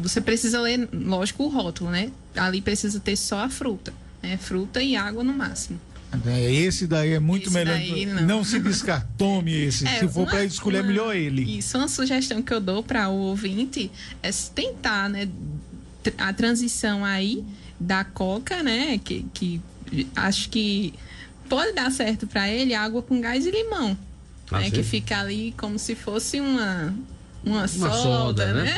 Você precisa ler, lógico, o rótulo, né? Ali precisa ter só a fruta, né? Fruta e água no máximo. Esse daí é muito melhor. Não se descarta. Tome esse. Se for para escolher, melhor ele. Isso, uma sugestão que eu dou para o ouvinte é tentar, né, a transição aí da Coca, né, que acho que pode dar certo para ele, água com gás e limão, né, que fica ali como se fosse uma soda, né?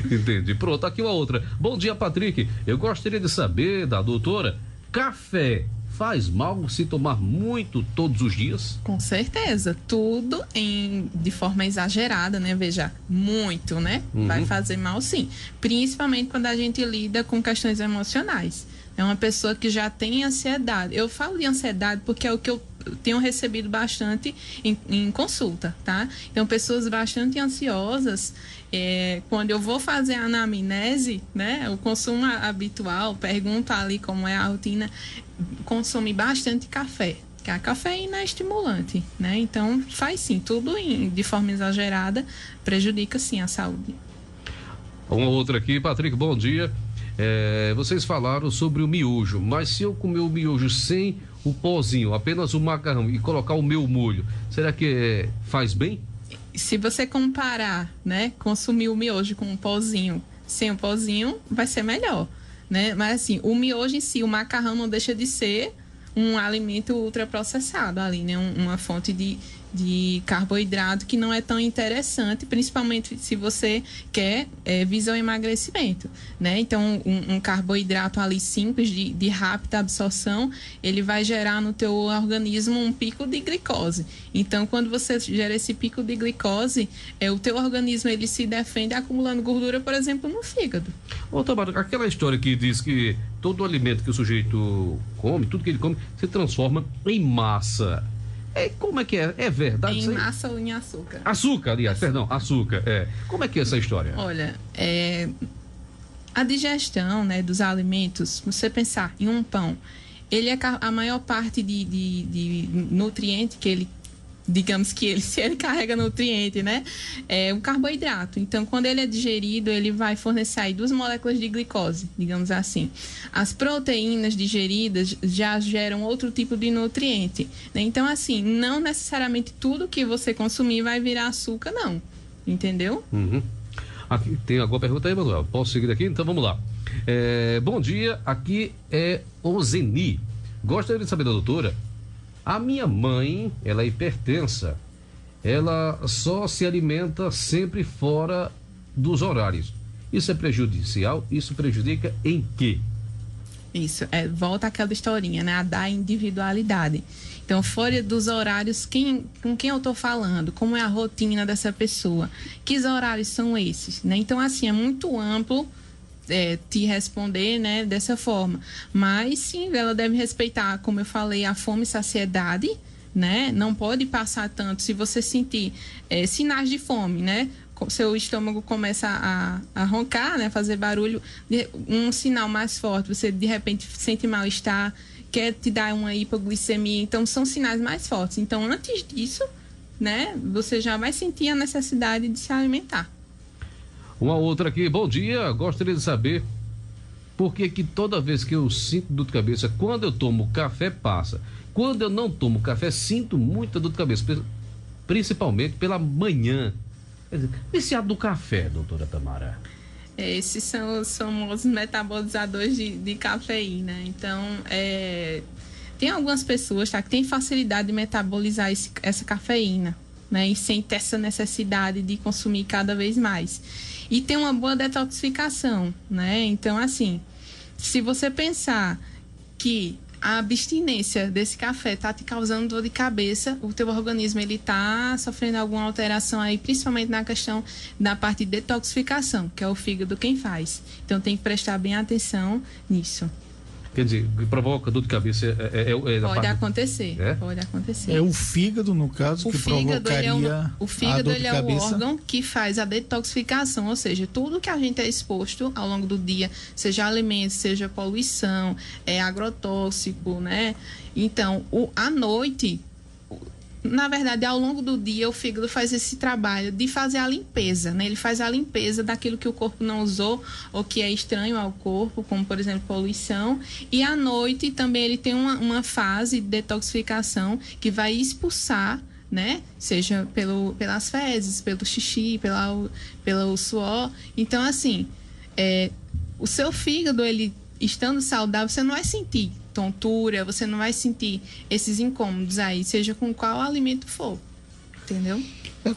Entendi. Pronto, aqui uma outra. Bom dia, Patrick. Eu gostaria de saber da doutora, café faz mal se tomar muito todos os dias? Com certeza. Tudo de forma exagerada, né? Veja, muito, né? Vai fazer mal, sim. Principalmente quando a gente lida com questões emocionais. É uma pessoa que já tem ansiedade. Eu falo de ansiedade porque é o que eu tenho recebido bastante em consulta, tá? Então, pessoas bastante ansiosas, quando eu vou fazer a anamnese, né? O consumo habitual, pergunto ali como é a rotina, consome bastante café, que a cafeína é estimulante, né? Então, faz sim, tudo de forma exagerada prejudica sim a saúde. Uma outra aqui, Patrick, bom dia. Vocês falaram sobre o miojo, mas se eu comer o miojo sem o pozinho, apenas o macarrão e colocar o meu molho, será que faz bem? Se você comparar, né, consumir o miojo com um pozinho, sem o pozinho, vai ser melhor, né? Mas assim, o miojo em si, o macarrão não deixa de ser um alimento ultraprocessado ali, né? Uma fonte de carboidrato que não é tão interessante, principalmente se você quer visar o emagrecimento, né? Então, um carboidrato ali simples, de rápida absorção, ele vai gerar no teu organismo um pico de glicose. Então, quando você gera esse pico de glicose, o teu organismo, ele se defende acumulando gordura, por exemplo, no fígado. Ô, Tamara, aquela história que diz que todo alimento que o sujeito come, tudo que ele come, se transforma em massa. Como é que é? É verdade? Em massa ou em açúcar? Açúcar, aliás, perdão, açúcar. Como é que é essa história? Olha, a digestão, né, dos alimentos, você pensar em um pão, ele é a maior parte de nutriente que ele, digamos que se ele carrega nutriente, né? É um carboidrato. Então, quando ele é digerido, ele vai fornecer aí 2 moléculas de glicose, digamos assim. As proteínas digeridas já geram outro tipo de nutriente, né? Então, assim, não necessariamente tudo que você consumir vai virar açúcar, não. Entendeu? Aqui tem alguma pergunta aí, Manuel? Posso seguir aqui? Então, vamos lá. Bom dia, aqui é Ozeni. Gostaria de saber da doutora. A minha mãe, ela é hipertensa, ela só se alimenta sempre fora dos horários. Isso é prejudicial? Isso prejudica em quê? Isso, volta àquela historinha, né? A da individualidade. Então, fora dos horários, com quem eu estou falando? Como é a rotina dessa pessoa? Que horários são esses? Né? Então, assim, é muito amplo te responder, né, dessa forma. Mas, sim, ela deve respeitar, como eu falei, a fome e saciedade, né? Não pode passar tanto. Se você sentir sinais de fome, né? Seu estômago começa a roncar, né? Fazer barulho, um sinal mais forte, você de repente sente mal-estar, quer te dar uma hipoglicemia, então são sinais mais fortes. Então, antes disso, né, você já vai sentir a necessidade de se alimentar. Uma outra aqui, bom dia, gostaria de saber Por que que toda vez que eu sinto dor de cabeça, quando eu tomo café, passa? Quando eu não tomo café, sinto muita dor de cabeça, principalmente pela manhã. Quer dizer, viciado do café, doutora Tamara. Esses são os famosos metabolizadores de cafeína. Então, tem algumas pessoas, tá, que têm facilidade de metabolizar essa cafeína, né? E sem ter essa necessidade de consumir cada vez mais. E tem uma boa detoxificação, né? Então, assim, se você pensar que a abstinência desse café tá te causando dor de cabeça, o teu organismo ele tá sofrendo alguma alteração aí, principalmente na questão da parte de detoxificação, que é o fígado quem faz. Então tem que prestar bem atenção nisso. Quer dizer, provoca dor de cabeça pode acontecer. Pode acontecer. É o fígado, no caso, que provocaria o fígado a dor de é o cabeça. órgão que faz a detoxificação, ou seja, tudo que a gente é exposto ao longo do dia, seja alimentos, seja poluição, agrotóxico, né? Então, à noite, na verdade, ao longo do dia, o fígado faz esse trabalho de fazer a limpeza, né? Ele faz a limpeza daquilo que o corpo não usou ou que é estranho ao corpo, como, por exemplo, poluição. E à noite também ele tem uma fase de detoxificação que vai expulsar, né? Seja pelas fezes, pelo xixi, pelo suor. Então, assim, o seu fígado, ele estando saudável, você não vai sentir tontura, você não vai sentir esses incômodos aí, seja com qual alimento for, entendeu?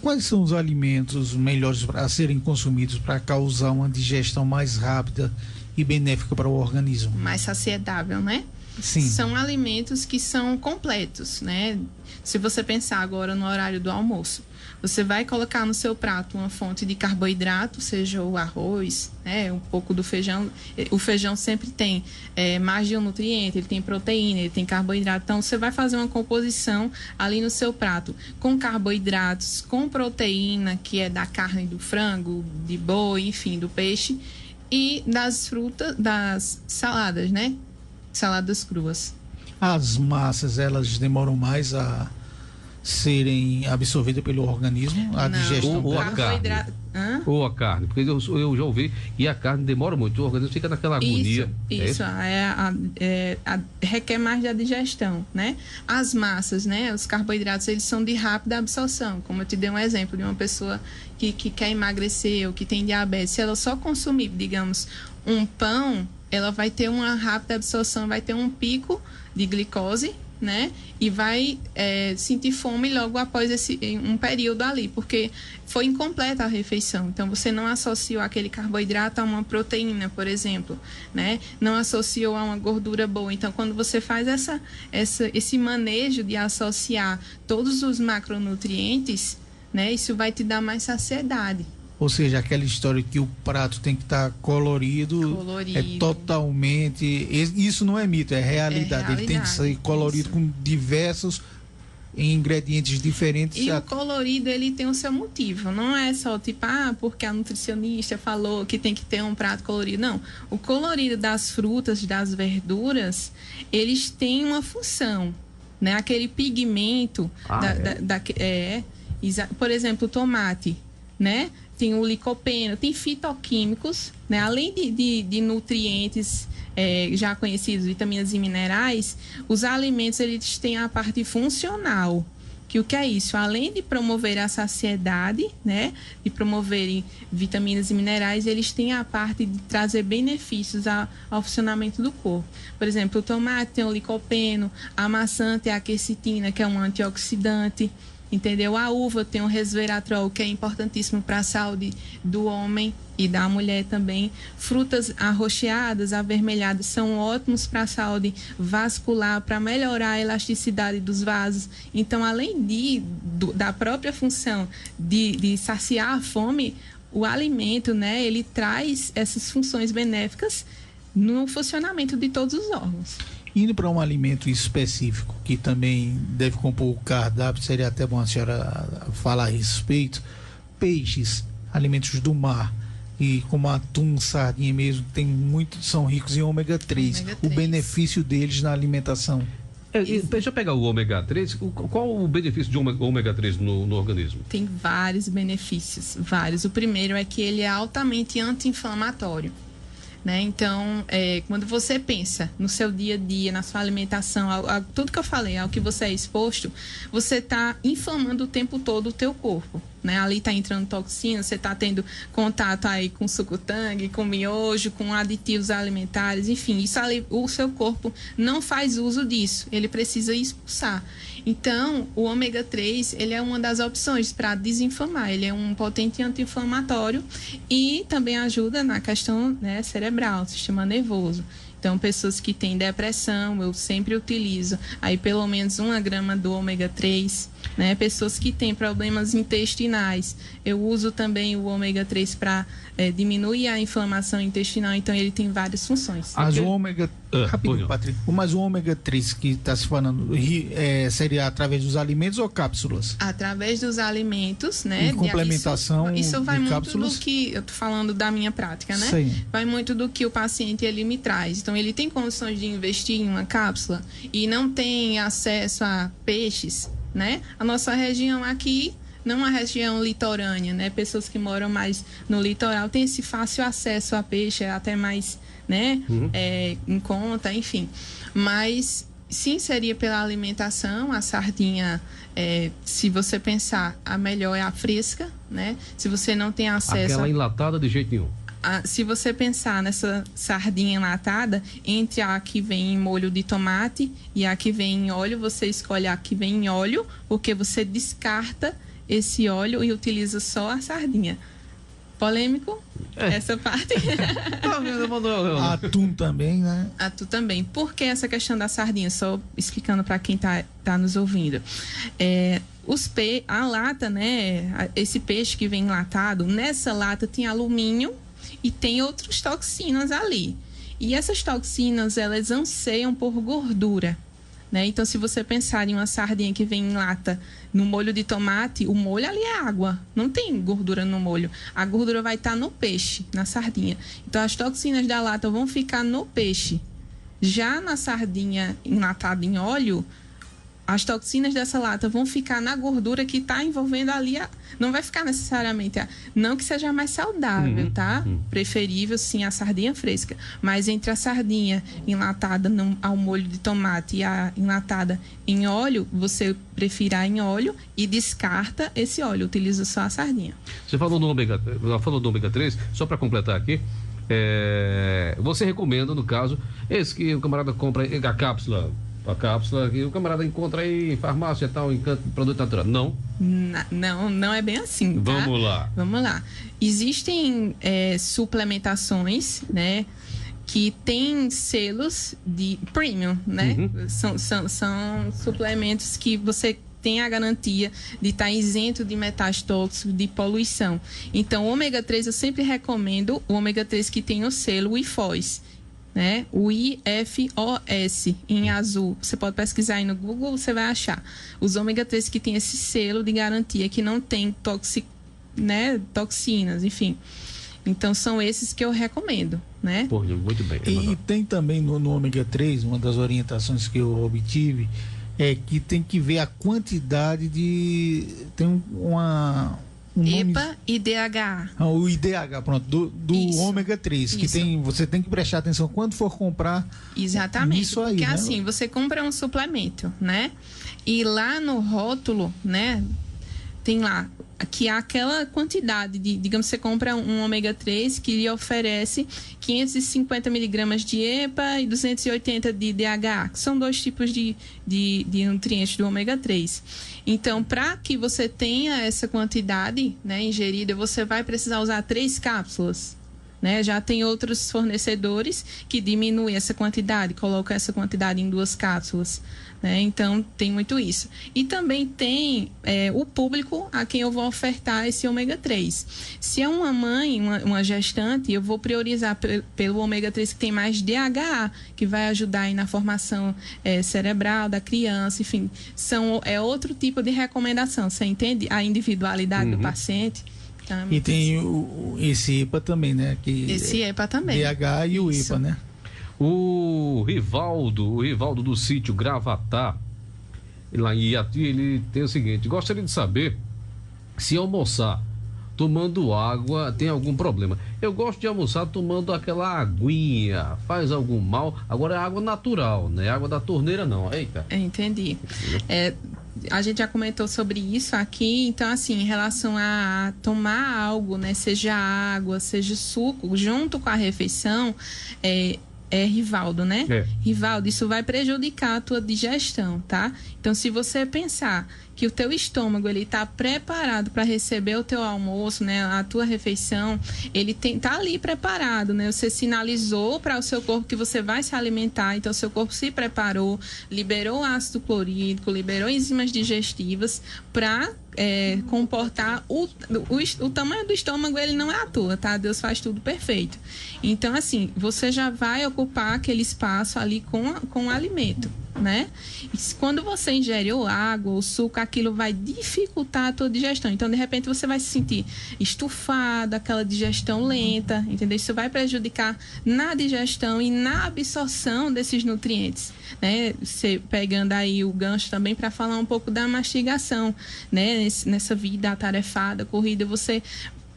Quais são os alimentos melhores para serem consumidos para causar uma digestão mais rápida e benéfica para o organismo? Mais saciedável, né? Sim. São alimentos que são completos, né? Se você pensar agora no horário do almoço, você vai colocar no seu prato uma fonte de carboidrato, seja o arroz, né, um pouco do feijão. O feijão sempre tem mais de um nutriente, ele tem proteína, ele tem carboidrato. Então, você vai fazer uma composição ali no seu prato com carboidratos, com proteína, que é da carne do frango, de boi, enfim, do peixe, e das frutas, das saladas, né? Saladas cruas. As massas, elas demoram mais a serem absorvidas pelo organismo, a digestão ou a carne. Ou a carne, porque eu já ouvi, e a carne demora muito, o organismo fica naquela agonia. Isso requer mais da digestão, né? As massas, né? Os carboidratos, eles são de rápida absorção, como eu te dei um exemplo de uma pessoa que quer emagrecer ou que tem diabetes. Se ela só consumir, digamos, um pão, ela vai ter uma rápida absorção, vai ter um pico de glicose, né? E vai sentir fome logo após um período ali, porque foi incompleta a refeição. Então, você não associou aquele carboidrato a uma proteína, por exemplo, né? Não associou a uma gordura boa. Então, quando você faz esse manejo de associar todos os macronutrientes, né? Isso vai te dar mais saciedade. Ou seja, aquela história que o prato tem que estar colorido. É totalmente... Isso não é mito, é realidade. Ele tem que ser colorido com diversos ingredientes diferentes. E o colorido, ele tem o seu motivo. Não é só tipo, porque a nutricionista falou que tem que ter um prato colorido. Não. O colorido das frutas, das verduras, eles têm uma função, né? Aquele pigmento... por exemplo, o tomate, né? Tem o licopeno, tem fitoquímicos, né? Além de nutrientes já conhecidos, vitaminas e minerais, os alimentos eles têm a parte funcional. Que o que é isso? Além de promover a saciedade, né? De promoverem vitaminas e minerais, eles têm a parte de trazer benefícios ao funcionamento do corpo. Por exemplo, o tomate tem o licopeno, a maçã tem a quercetina, que é um antioxidante. Entendeu? A uva tem o resveratrol, que é importantíssimo para a saúde do homem e da mulher também. Frutas arroxeadas, avermelhadas, são ótimos para a saúde vascular, para melhorar a elasticidade dos vasos. Então, além da própria função de saciar a fome, o alimento, né, ele traz essas funções benéficas no funcionamento de todos os órgãos. Indo para um alimento específico que também deve compor o cardápio, seria até bom a senhora falar a respeito. Peixes, alimentos do mar, e como atum, sardinha mesmo, são ricos em ômega 3. O benefício deles na alimentação. Deixa eu pegar o ômega 3. Qual o benefício de ômega 3 no organismo? Tem vários benefícios, vários. O primeiro é que ele é altamente anti-inflamatório. né? Então, quando você pensa no seu dia a dia, na sua alimentação, tudo que eu falei, ao que você é exposto, você está inflamando o tempo todo o teu corpo, né? Ali está entrando toxina, você está tendo contato aí com suco-tangue, com miojo, com aditivos alimentares, enfim, isso ali, o seu corpo não faz uso disso, ele precisa expulsar. Então, o ômega 3, ele é uma das opções para desinflamar, ele é um potente anti-inflamatório e também ajuda na questão, né, cerebral, sistema nervoso. Então, pessoas que têm depressão, eu sempre utilizo aí pelo menos 1 grama do ômega 3, né? Pessoas que têm problemas intestinais, eu uso também o ômega 3 para diminuir a inflamação intestinal, então ele tem várias funções. Mas o ômega... rapidinho, Patrícia. Mas o ômega 3 que está se falando seria através dos alimentos ou cápsulas? Através dos alimentos, né? E complementação isso vai muito cápsulas? Do que... Eu tô falando da minha prática, né? Sim. Vai muito do que o paciente ele me traz. Então, ele tem condições de investir em uma cápsula e não tem acesso a peixes, né? A nossa região aqui não é uma região litorânea, né? Pessoas que moram mais no litoral têm esse fácil acesso a peixe, até mais, né? Em conta, enfim. Mas, sim, seria pela alimentação. A sardinha, se você pensar, a melhor é a fresca, né? Se você não tem acesso... Aquela enlatada de jeito nenhum. Se você pensar nessa sardinha enlatada, entre a que vem em molho de tomate e a que vem em óleo, você escolhe a que vem em óleo, porque você descarta esse óleo e utiliza só a sardinha. Polêmico? Essa parte. Atum também, né? Atum também. Por que essa questão da sardinha? Só explicando para quem tá nos ouvindo. A lata, né? Esse peixe que vem enlatado, nessa lata tem alumínio e tem outras toxinas ali. E essas toxinas, elas anseiam por gordura, né? Então, se você pensar em uma sardinha que vem em lata no molho de tomate, o molho ali é água, não tem gordura no molho. A gordura vai estar no peixe, na sardinha. Então, as toxinas da lata vão ficar no peixe. Já na sardinha enlatada em óleo, as toxinas dessa lata vão ficar na gordura que está envolvendo ali. Não vai ficar necessariamente... Não que seja mais saudável, tá? Preferível, sim, a sardinha fresca. Mas entre a sardinha enlatada ao molho de tomate e a enlatada em óleo, você prefira em óleo e descarta esse óleo. Utiliza só a sardinha. Você falou do ômega 3, só para completar aqui. Você recomenda, no caso, esse que o camarada compra a cápsula... A cápsula que o camarada encontra aí em farmácia e tal, em produto natural. Não? Não é bem assim, tá? Vamos lá. Existem suplementações, né? Que tem selos de premium, né? São suplementos que você tem a garantia de estar isento de metais tóxicos, de poluição. Então, o ômega 3 eu sempre recomendo o ômega 3 que tem o selo IFOS, né? O IFOS em azul. Você pode pesquisar aí no Google, você vai achar. Os ômega 3 que tem esse selo de garantia que não tem toxinas, enfim. Então, são esses que eu recomendo, né? Pô, muito bem. E tem também no ômega 3, uma das orientações que eu obtive, que tem que ver a quantidade de... Tem EPA e DHA. O IDH, pronto, do ômega 3, que você tem que prestar atenção quando for comprar. Exatamente, isso aí, porque né? assim, você compra um suplemento, né? E lá no rótulo, né, tem lá que há aquela quantidade de, digamos, você compra um ômega 3 que lhe oferece 550 miligramas de EPA e 280 de DHA, que são 2 tipos de nutrientes do ômega 3. Então, para que você tenha essa quantidade, né, ingerida, você vai precisar usar 3 cápsulas. Né? Já tem outros fornecedores que diminuem essa quantidade, colocam essa quantidade em 2 cápsulas. Né? Então, tem muito isso. E também tem o público a quem eu vou ofertar esse ômega 3. Se é uma mãe, uma gestante, eu vou priorizar pelo ômega 3 que tem mais DHA, que vai ajudar aí na formação cerebral da criança, enfim. É outro tipo de recomendação. Você entende a individualidade do paciente? Então, e tem esse EPA também, né? Esse EPA também. DHA e o EPA, né? O Rivaldo do sítio Gravatá, lá em Iati, ele tem o seguinte: gostaria de saber se almoçar tomando água tem algum problema. Eu gosto de almoçar tomando aquela aguinha, faz algum mal? Agora é água natural, né? Água da torneira não. Eita. Entendi. A gente já comentou sobre isso aqui, então assim, em relação a tomar algo, né, seja água, seja suco, junto com a refeição, Rivaldo, né? Rivaldo, isso vai prejudicar a tua digestão, tá? Então, se você pensar que o teu estômago, ele tá preparado para receber o teu almoço, né? A tua refeição, ele tá ali preparado, né? Você sinalizou para o seu corpo que você vai se alimentar, então o seu corpo se preparou, liberou ácido clorídrico, liberou enzimas digestivas para comportar o tamanho do estômago, ele não é à toa, tá? Deus faz tudo perfeito. Então, assim, você já vai ocupar aquele espaço ali com o alimento, né? E quando você ingere ou água ou suco, aquilo vai dificultar a tua digestão. Então, de repente, você vai se sentir estufado, aquela digestão lenta, entendeu? Isso vai prejudicar na digestão e na absorção desses nutrientes, né? Você pegando aí o gancho também para falar um pouco da mastigação, né? Nessa vida atarefada, corrida, você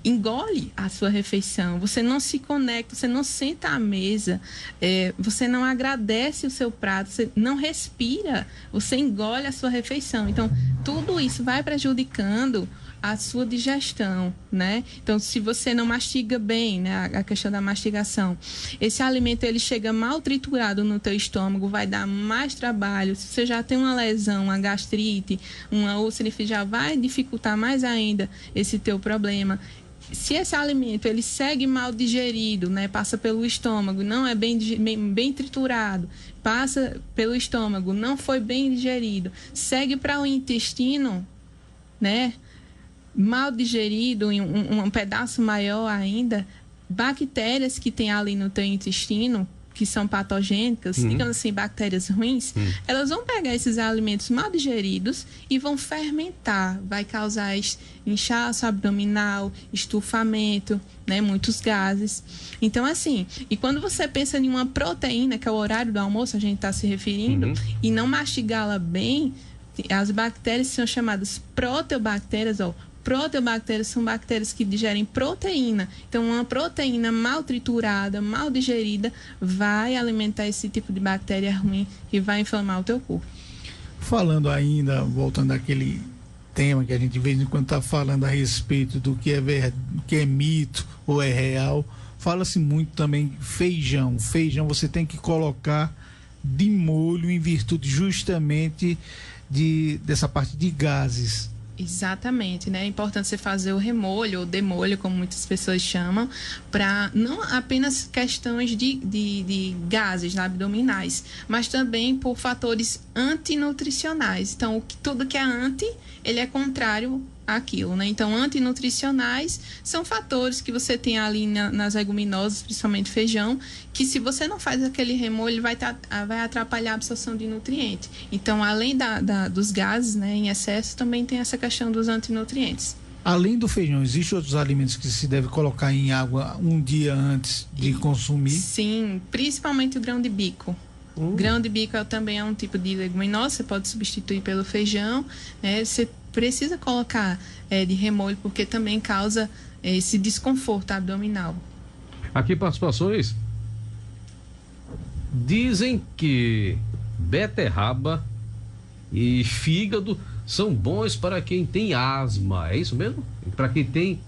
engole a sua refeição, você não se conecta, você não senta à mesa, você não agradece o seu prato, você não respira, você engole a sua refeição. Então, tudo isso vai prejudicando a sua digestão, né? Então, se você não mastiga bem, né, a questão da mastigação, esse alimento ele chega mal triturado no teu estômago, vai dar mais trabalho. Se você já tem uma lesão, uma gastrite, uma úlcera, já vai dificultar mais ainda esse teu problema. Se esse alimento ele segue mal digerido, né, passa pelo estômago, não é bem triturado, passa pelo estômago, não foi bem digerido, segue para o intestino, né, mal digerido, em um pedaço maior ainda, bactérias que tem ali no teu intestino, que são patogênicas, digamos assim, bactérias ruins, elas vão pegar esses alimentos mal digeridos e vão fermentar, vai causar inchaço abdominal, estufamento, né, muitos gases. Então, assim, e quando você pensa em uma proteína, que é o horário do almoço, a gente está se referindo, e não mastigá-la bem, as bactérias são chamadas proteobactérias, proteobactérias são bactérias que digerem proteína. Então, uma proteína mal triturada, mal digerida, vai alimentar esse tipo de bactéria ruim que vai inflamar o teu corpo. Falando ainda, voltando àquele tema que a gente de vez em quando está falando a respeito do que é mito ou é real, fala-se muito também feijão. Feijão você tem que colocar de molho em virtude justamente dessa parte de gases. Exatamente, né? É importante você fazer o remolho ou demolho, como muitas pessoas chamam, para não apenas questões de gases abdominais, mas também por fatores antinutricionais. Então, tudo que é anti, ele é contrário àquilo, né? Então, antinutricionais são fatores que você tem ali nas leguminosas, principalmente feijão, que se você não faz aquele remolho, vai atrapalhar a absorção de nutrientes. Então, além dos gases, né, em excesso, também tem essa questão dos antinutrientes. Além do feijão, existem outros alimentos que se deve colocar em água um dia antes de consumir? Sim, principalmente o grão de bico. Grão de bico também é um tipo de leguminosa, você pode substituir pelo feijão, né? Você precisa colocar de remolho, porque também causa esse desconforto abdominal. Aqui participações dizem que beterraba e fígado são bons para quem tem asma, é isso mesmo? Para quem tem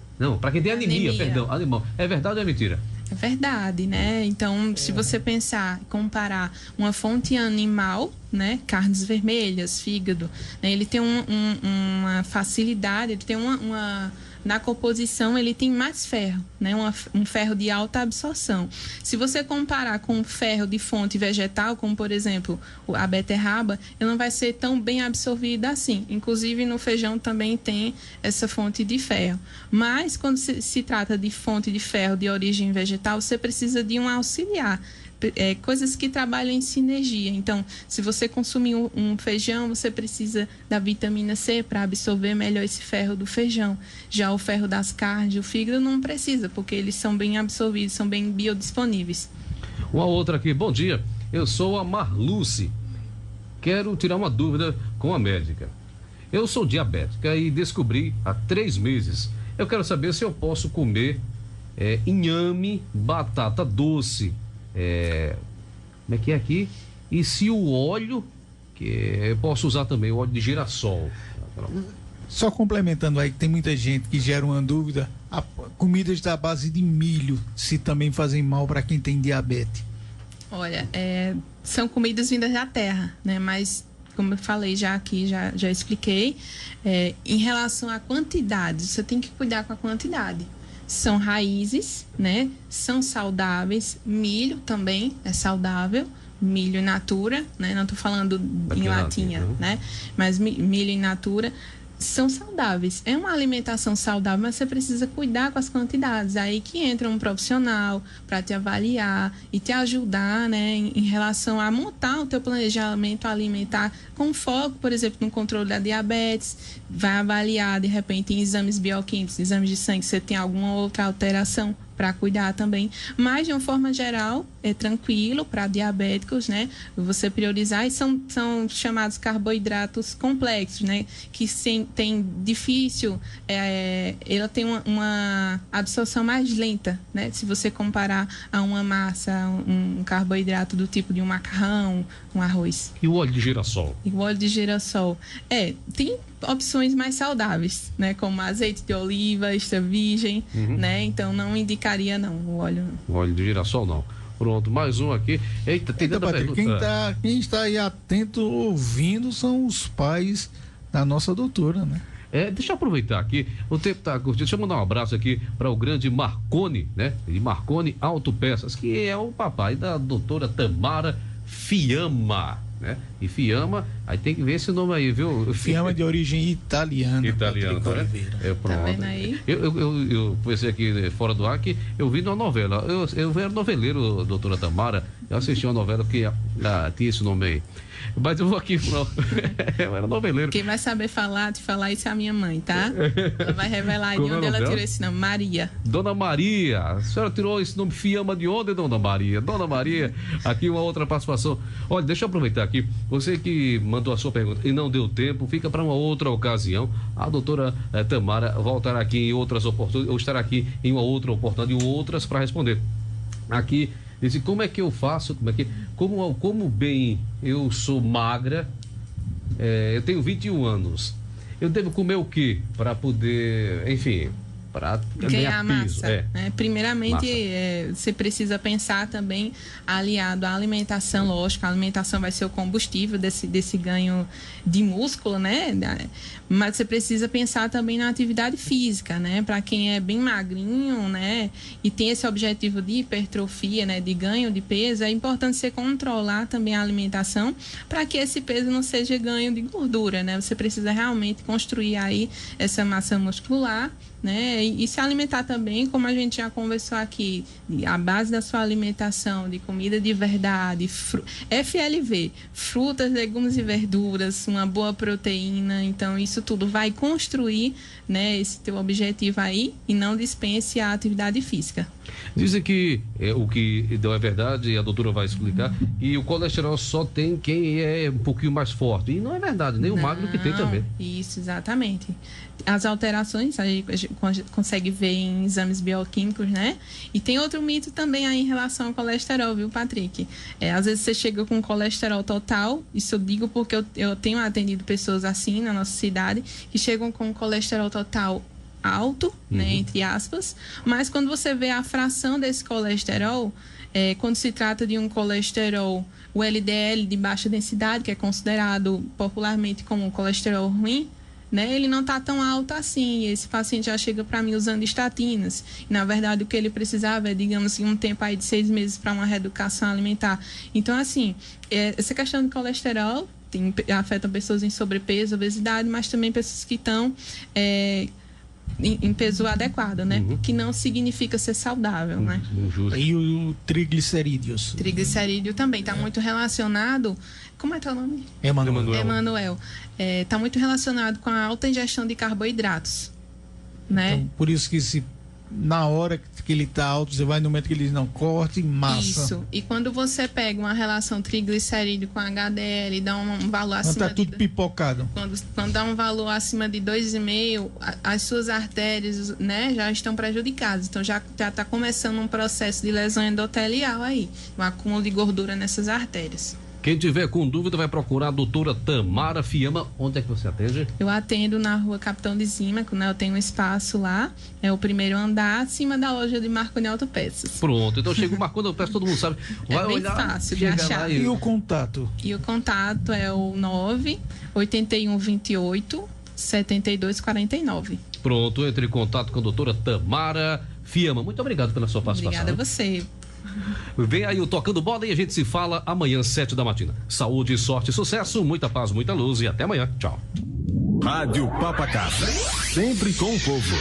anemia, perdão, alemão. É verdade ou é mentira? É verdade, né? Então, se você pensar, comparar uma fonte animal, né? Carnes vermelhas, fígado, né? Ele tem uma facilidade, ele tem na composição ele tem mais ferro, né? Um ferro de alta absorção. Se você comparar com ferro de fonte vegetal, como por exemplo a beterraba, ele não vai ser tão bem absorvida assim. Inclusive no feijão também tem essa fonte de ferro. Mas quando se trata de fonte de ferro de origem vegetal, você precisa de um auxiliar. Coisas que trabalham em sinergia. Então, se você consumir um feijão, você precisa da vitamina C para absorver melhor esse ferro do feijão. Já o ferro das carnes, o fígado, não precisa, porque eles são bem absorvidos, são bem biodisponíveis. Uma outra aqui. Bom dia, eu sou a Marluce. Quero tirar uma dúvida com a médica. Eu sou diabética e descobri há 3 meses Eu quero saber se eu posso comer inhame, batata doce, como é que é aqui? E se o óleo, que eu posso usar também, o óleo de girassol. Só complementando aí, que tem muita gente que gera uma dúvida, comidas da base de milho, se também fazem mal para quem tem diabetes. Olha, são comidas vindas da terra, né? Mas, como eu falei já aqui, já expliquei, em relação à quantidade, você tem que cuidar com a quantidade. São raízes, né? São saudáveis. Milho também é saudável. Milho in natura, né? Não estou falando em latinha, né? Mas milho in natura são saudáveis. É uma alimentação saudável, mas você precisa cuidar com as quantidades. Aí que entra um profissional para te avaliar e te ajudar, né, em relação a montar o teu planejamento alimentar com foco, por exemplo, no controle da diabetes. Vai avaliar, de repente, em exames bioquímicos, exames de sangue, se você tem alguma outra alteração para cuidar também. Mas, de uma forma geral, é tranquilo para diabéticos, né? Você priorizar, e são chamados carboidratos complexos, né? Que tem difícil, ela tem uma absorção mais lenta, né? Se você comparar a uma massa, um carboidrato do tipo de um macarrão, um arroz. E o óleo de girassol? E o óleo de girassol. Tem opções mais saudáveis, né? Como azeite de oliva, extra virgem, né? Então não indicaria não o óleo. O óleo de girassol não. Pronto, mais um aqui. Eita, tem tanta pergunta. Quem está aí atento ouvindo são os pais da nossa doutora, né? Deixa eu aproveitar aqui, o tempo está curtindo. Deixa eu mandar um abraço aqui para o grande Marconi, né? De Marconi Autopeças, que é o papai da doutora Tamara Fiamma, né? E Fiamma, aí tem que ver esse nome aí, viu? Fiamma de origem italiana. Italiana, tá vendo? Pronto. Tá vendo aí? Eu pensei aqui fora do ar que eu vi numa novela. Eu era noveleiro, doutora Tamara. Eu assisti uma novela que tinha esse nome aí. Mas eu vou aqui, eu era noveleiro. Quem vai saber te falar isso é a minha mãe, tá? Ela vai revelar de onde ela tirou esse nome, Maria. Dona Maria, a senhora tirou esse nome Fiamma de onde, Dona Maria? Dona Maria, aqui uma outra participação. Olha, deixa eu aproveitar aqui, você que mandou a sua pergunta e não deu tempo, fica para uma outra ocasião. A doutora Tamara voltará aqui em outras oportunidades, ou estará aqui em uma outra oportunidade, em outras para responder. Aqui, disse, como é que eu faço, como bem eu sou magra, eu tenho 21 anos, eu devo comer o quê para poder, enfim, para ganhar peso? Massa. Primeiramente, você precisa pensar também aliado à alimentação, lógico, a alimentação vai ser o combustível desse ganho de músculo, né? Mas você precisa pensar também na atividade física, né? Para quem é bem magrinho, né? E tem esse objetivo de hipertrofia, né? De ganho de peso, é importante você controlar também a alimentação para que esse peso não seja ganho de gordura, né? Você precisa realmente construir aí essa massa muscular, né? E se alimentar também, como a gente já conversou aqui, a base da sua alimentação, de comida de verdade, FLV, frutas, legumes e verduras, uma boa proteína. Então isso tudo vai construir, né, esse teu objetivo aí, e não dispense a atividade física. Dizem que o que não é verdade, a doutora vai explicar, e o colesterol só tem quem é um pouquinho mais forte. E não é verdade, nem o magro que tem também. Isso, exatamente. As alterações a gente consegue ver em exames bioquímicos, né? E tem outro mito também aí em relação ao colesterol, viu, Patrick? Às vezes você chega com colesterol total, isso eu digo porque eu tenho atendido pessoas assim na nossa cidade, que chegam com colesterol total alto, né, entre aspas, mas quando você vê a fração desse colesterol, quando se trata de um colesterol, o LDL de baixa densidade, que é considerado popularmente como um colesterol ruim, né, ele não está tão alto assim. Esse paciente já chega para mim usando estatinas. E, na verdade, o que ele precisava é, digamos assim, um tempo aí de 6 meses para uma reeducação alimentar. Então, assim, essa questão de colesterol afeta pessoas em sobrepeso, obesidade, mas também pessoas que estão em peso adequado, né? Que não significa ser saudável, né? E o triglicerídeos? Triglicerídeo também está muito relacionado... Como é teu nome? Emanuel. Está muito relacionado com a alta ingestão de carboidratos, né? Então, por isso que se na hora que ele está alto, você vai no médico que ele diz, não, corte, massa. Isso. E quando você pega uma relação triglicerídeo com HDL e dá um valor acima tá tudo pipocado. Quando dá um valor acima de 2,5, as suas artérias, né, já estão prejudicadas. Então já está começando um processo de lesão endotelial aí, um acúmulo de gordura nessas artérias. Quem tiver com dúvida vai procurar a doutora Tamara Fiamma. Onde é que você atende? Eu atendo na rua Capitão Lisímaco, né? Eu tenho um espaço lá, é o primeiro andar, acima da loja de Marconi Autopeças. Pronto, então chega o Marconi Autopeças, todo mundo sabe. Vai bem olhar, fácil de achar. E o contato? E o contato é o 98128 7249. Pronto, entre em contato com a doutora Tamara Fiamma. Muito obrigado pela sua participação. Obrigada a você. Vem aí o Tocando Bola e a gente se fala amanhã, 7 da matina. Saúde, sorte, sucesso, muita paz, muita luz e até amanhã. Tchau. Rádio Papa Casa, sempre com o povo.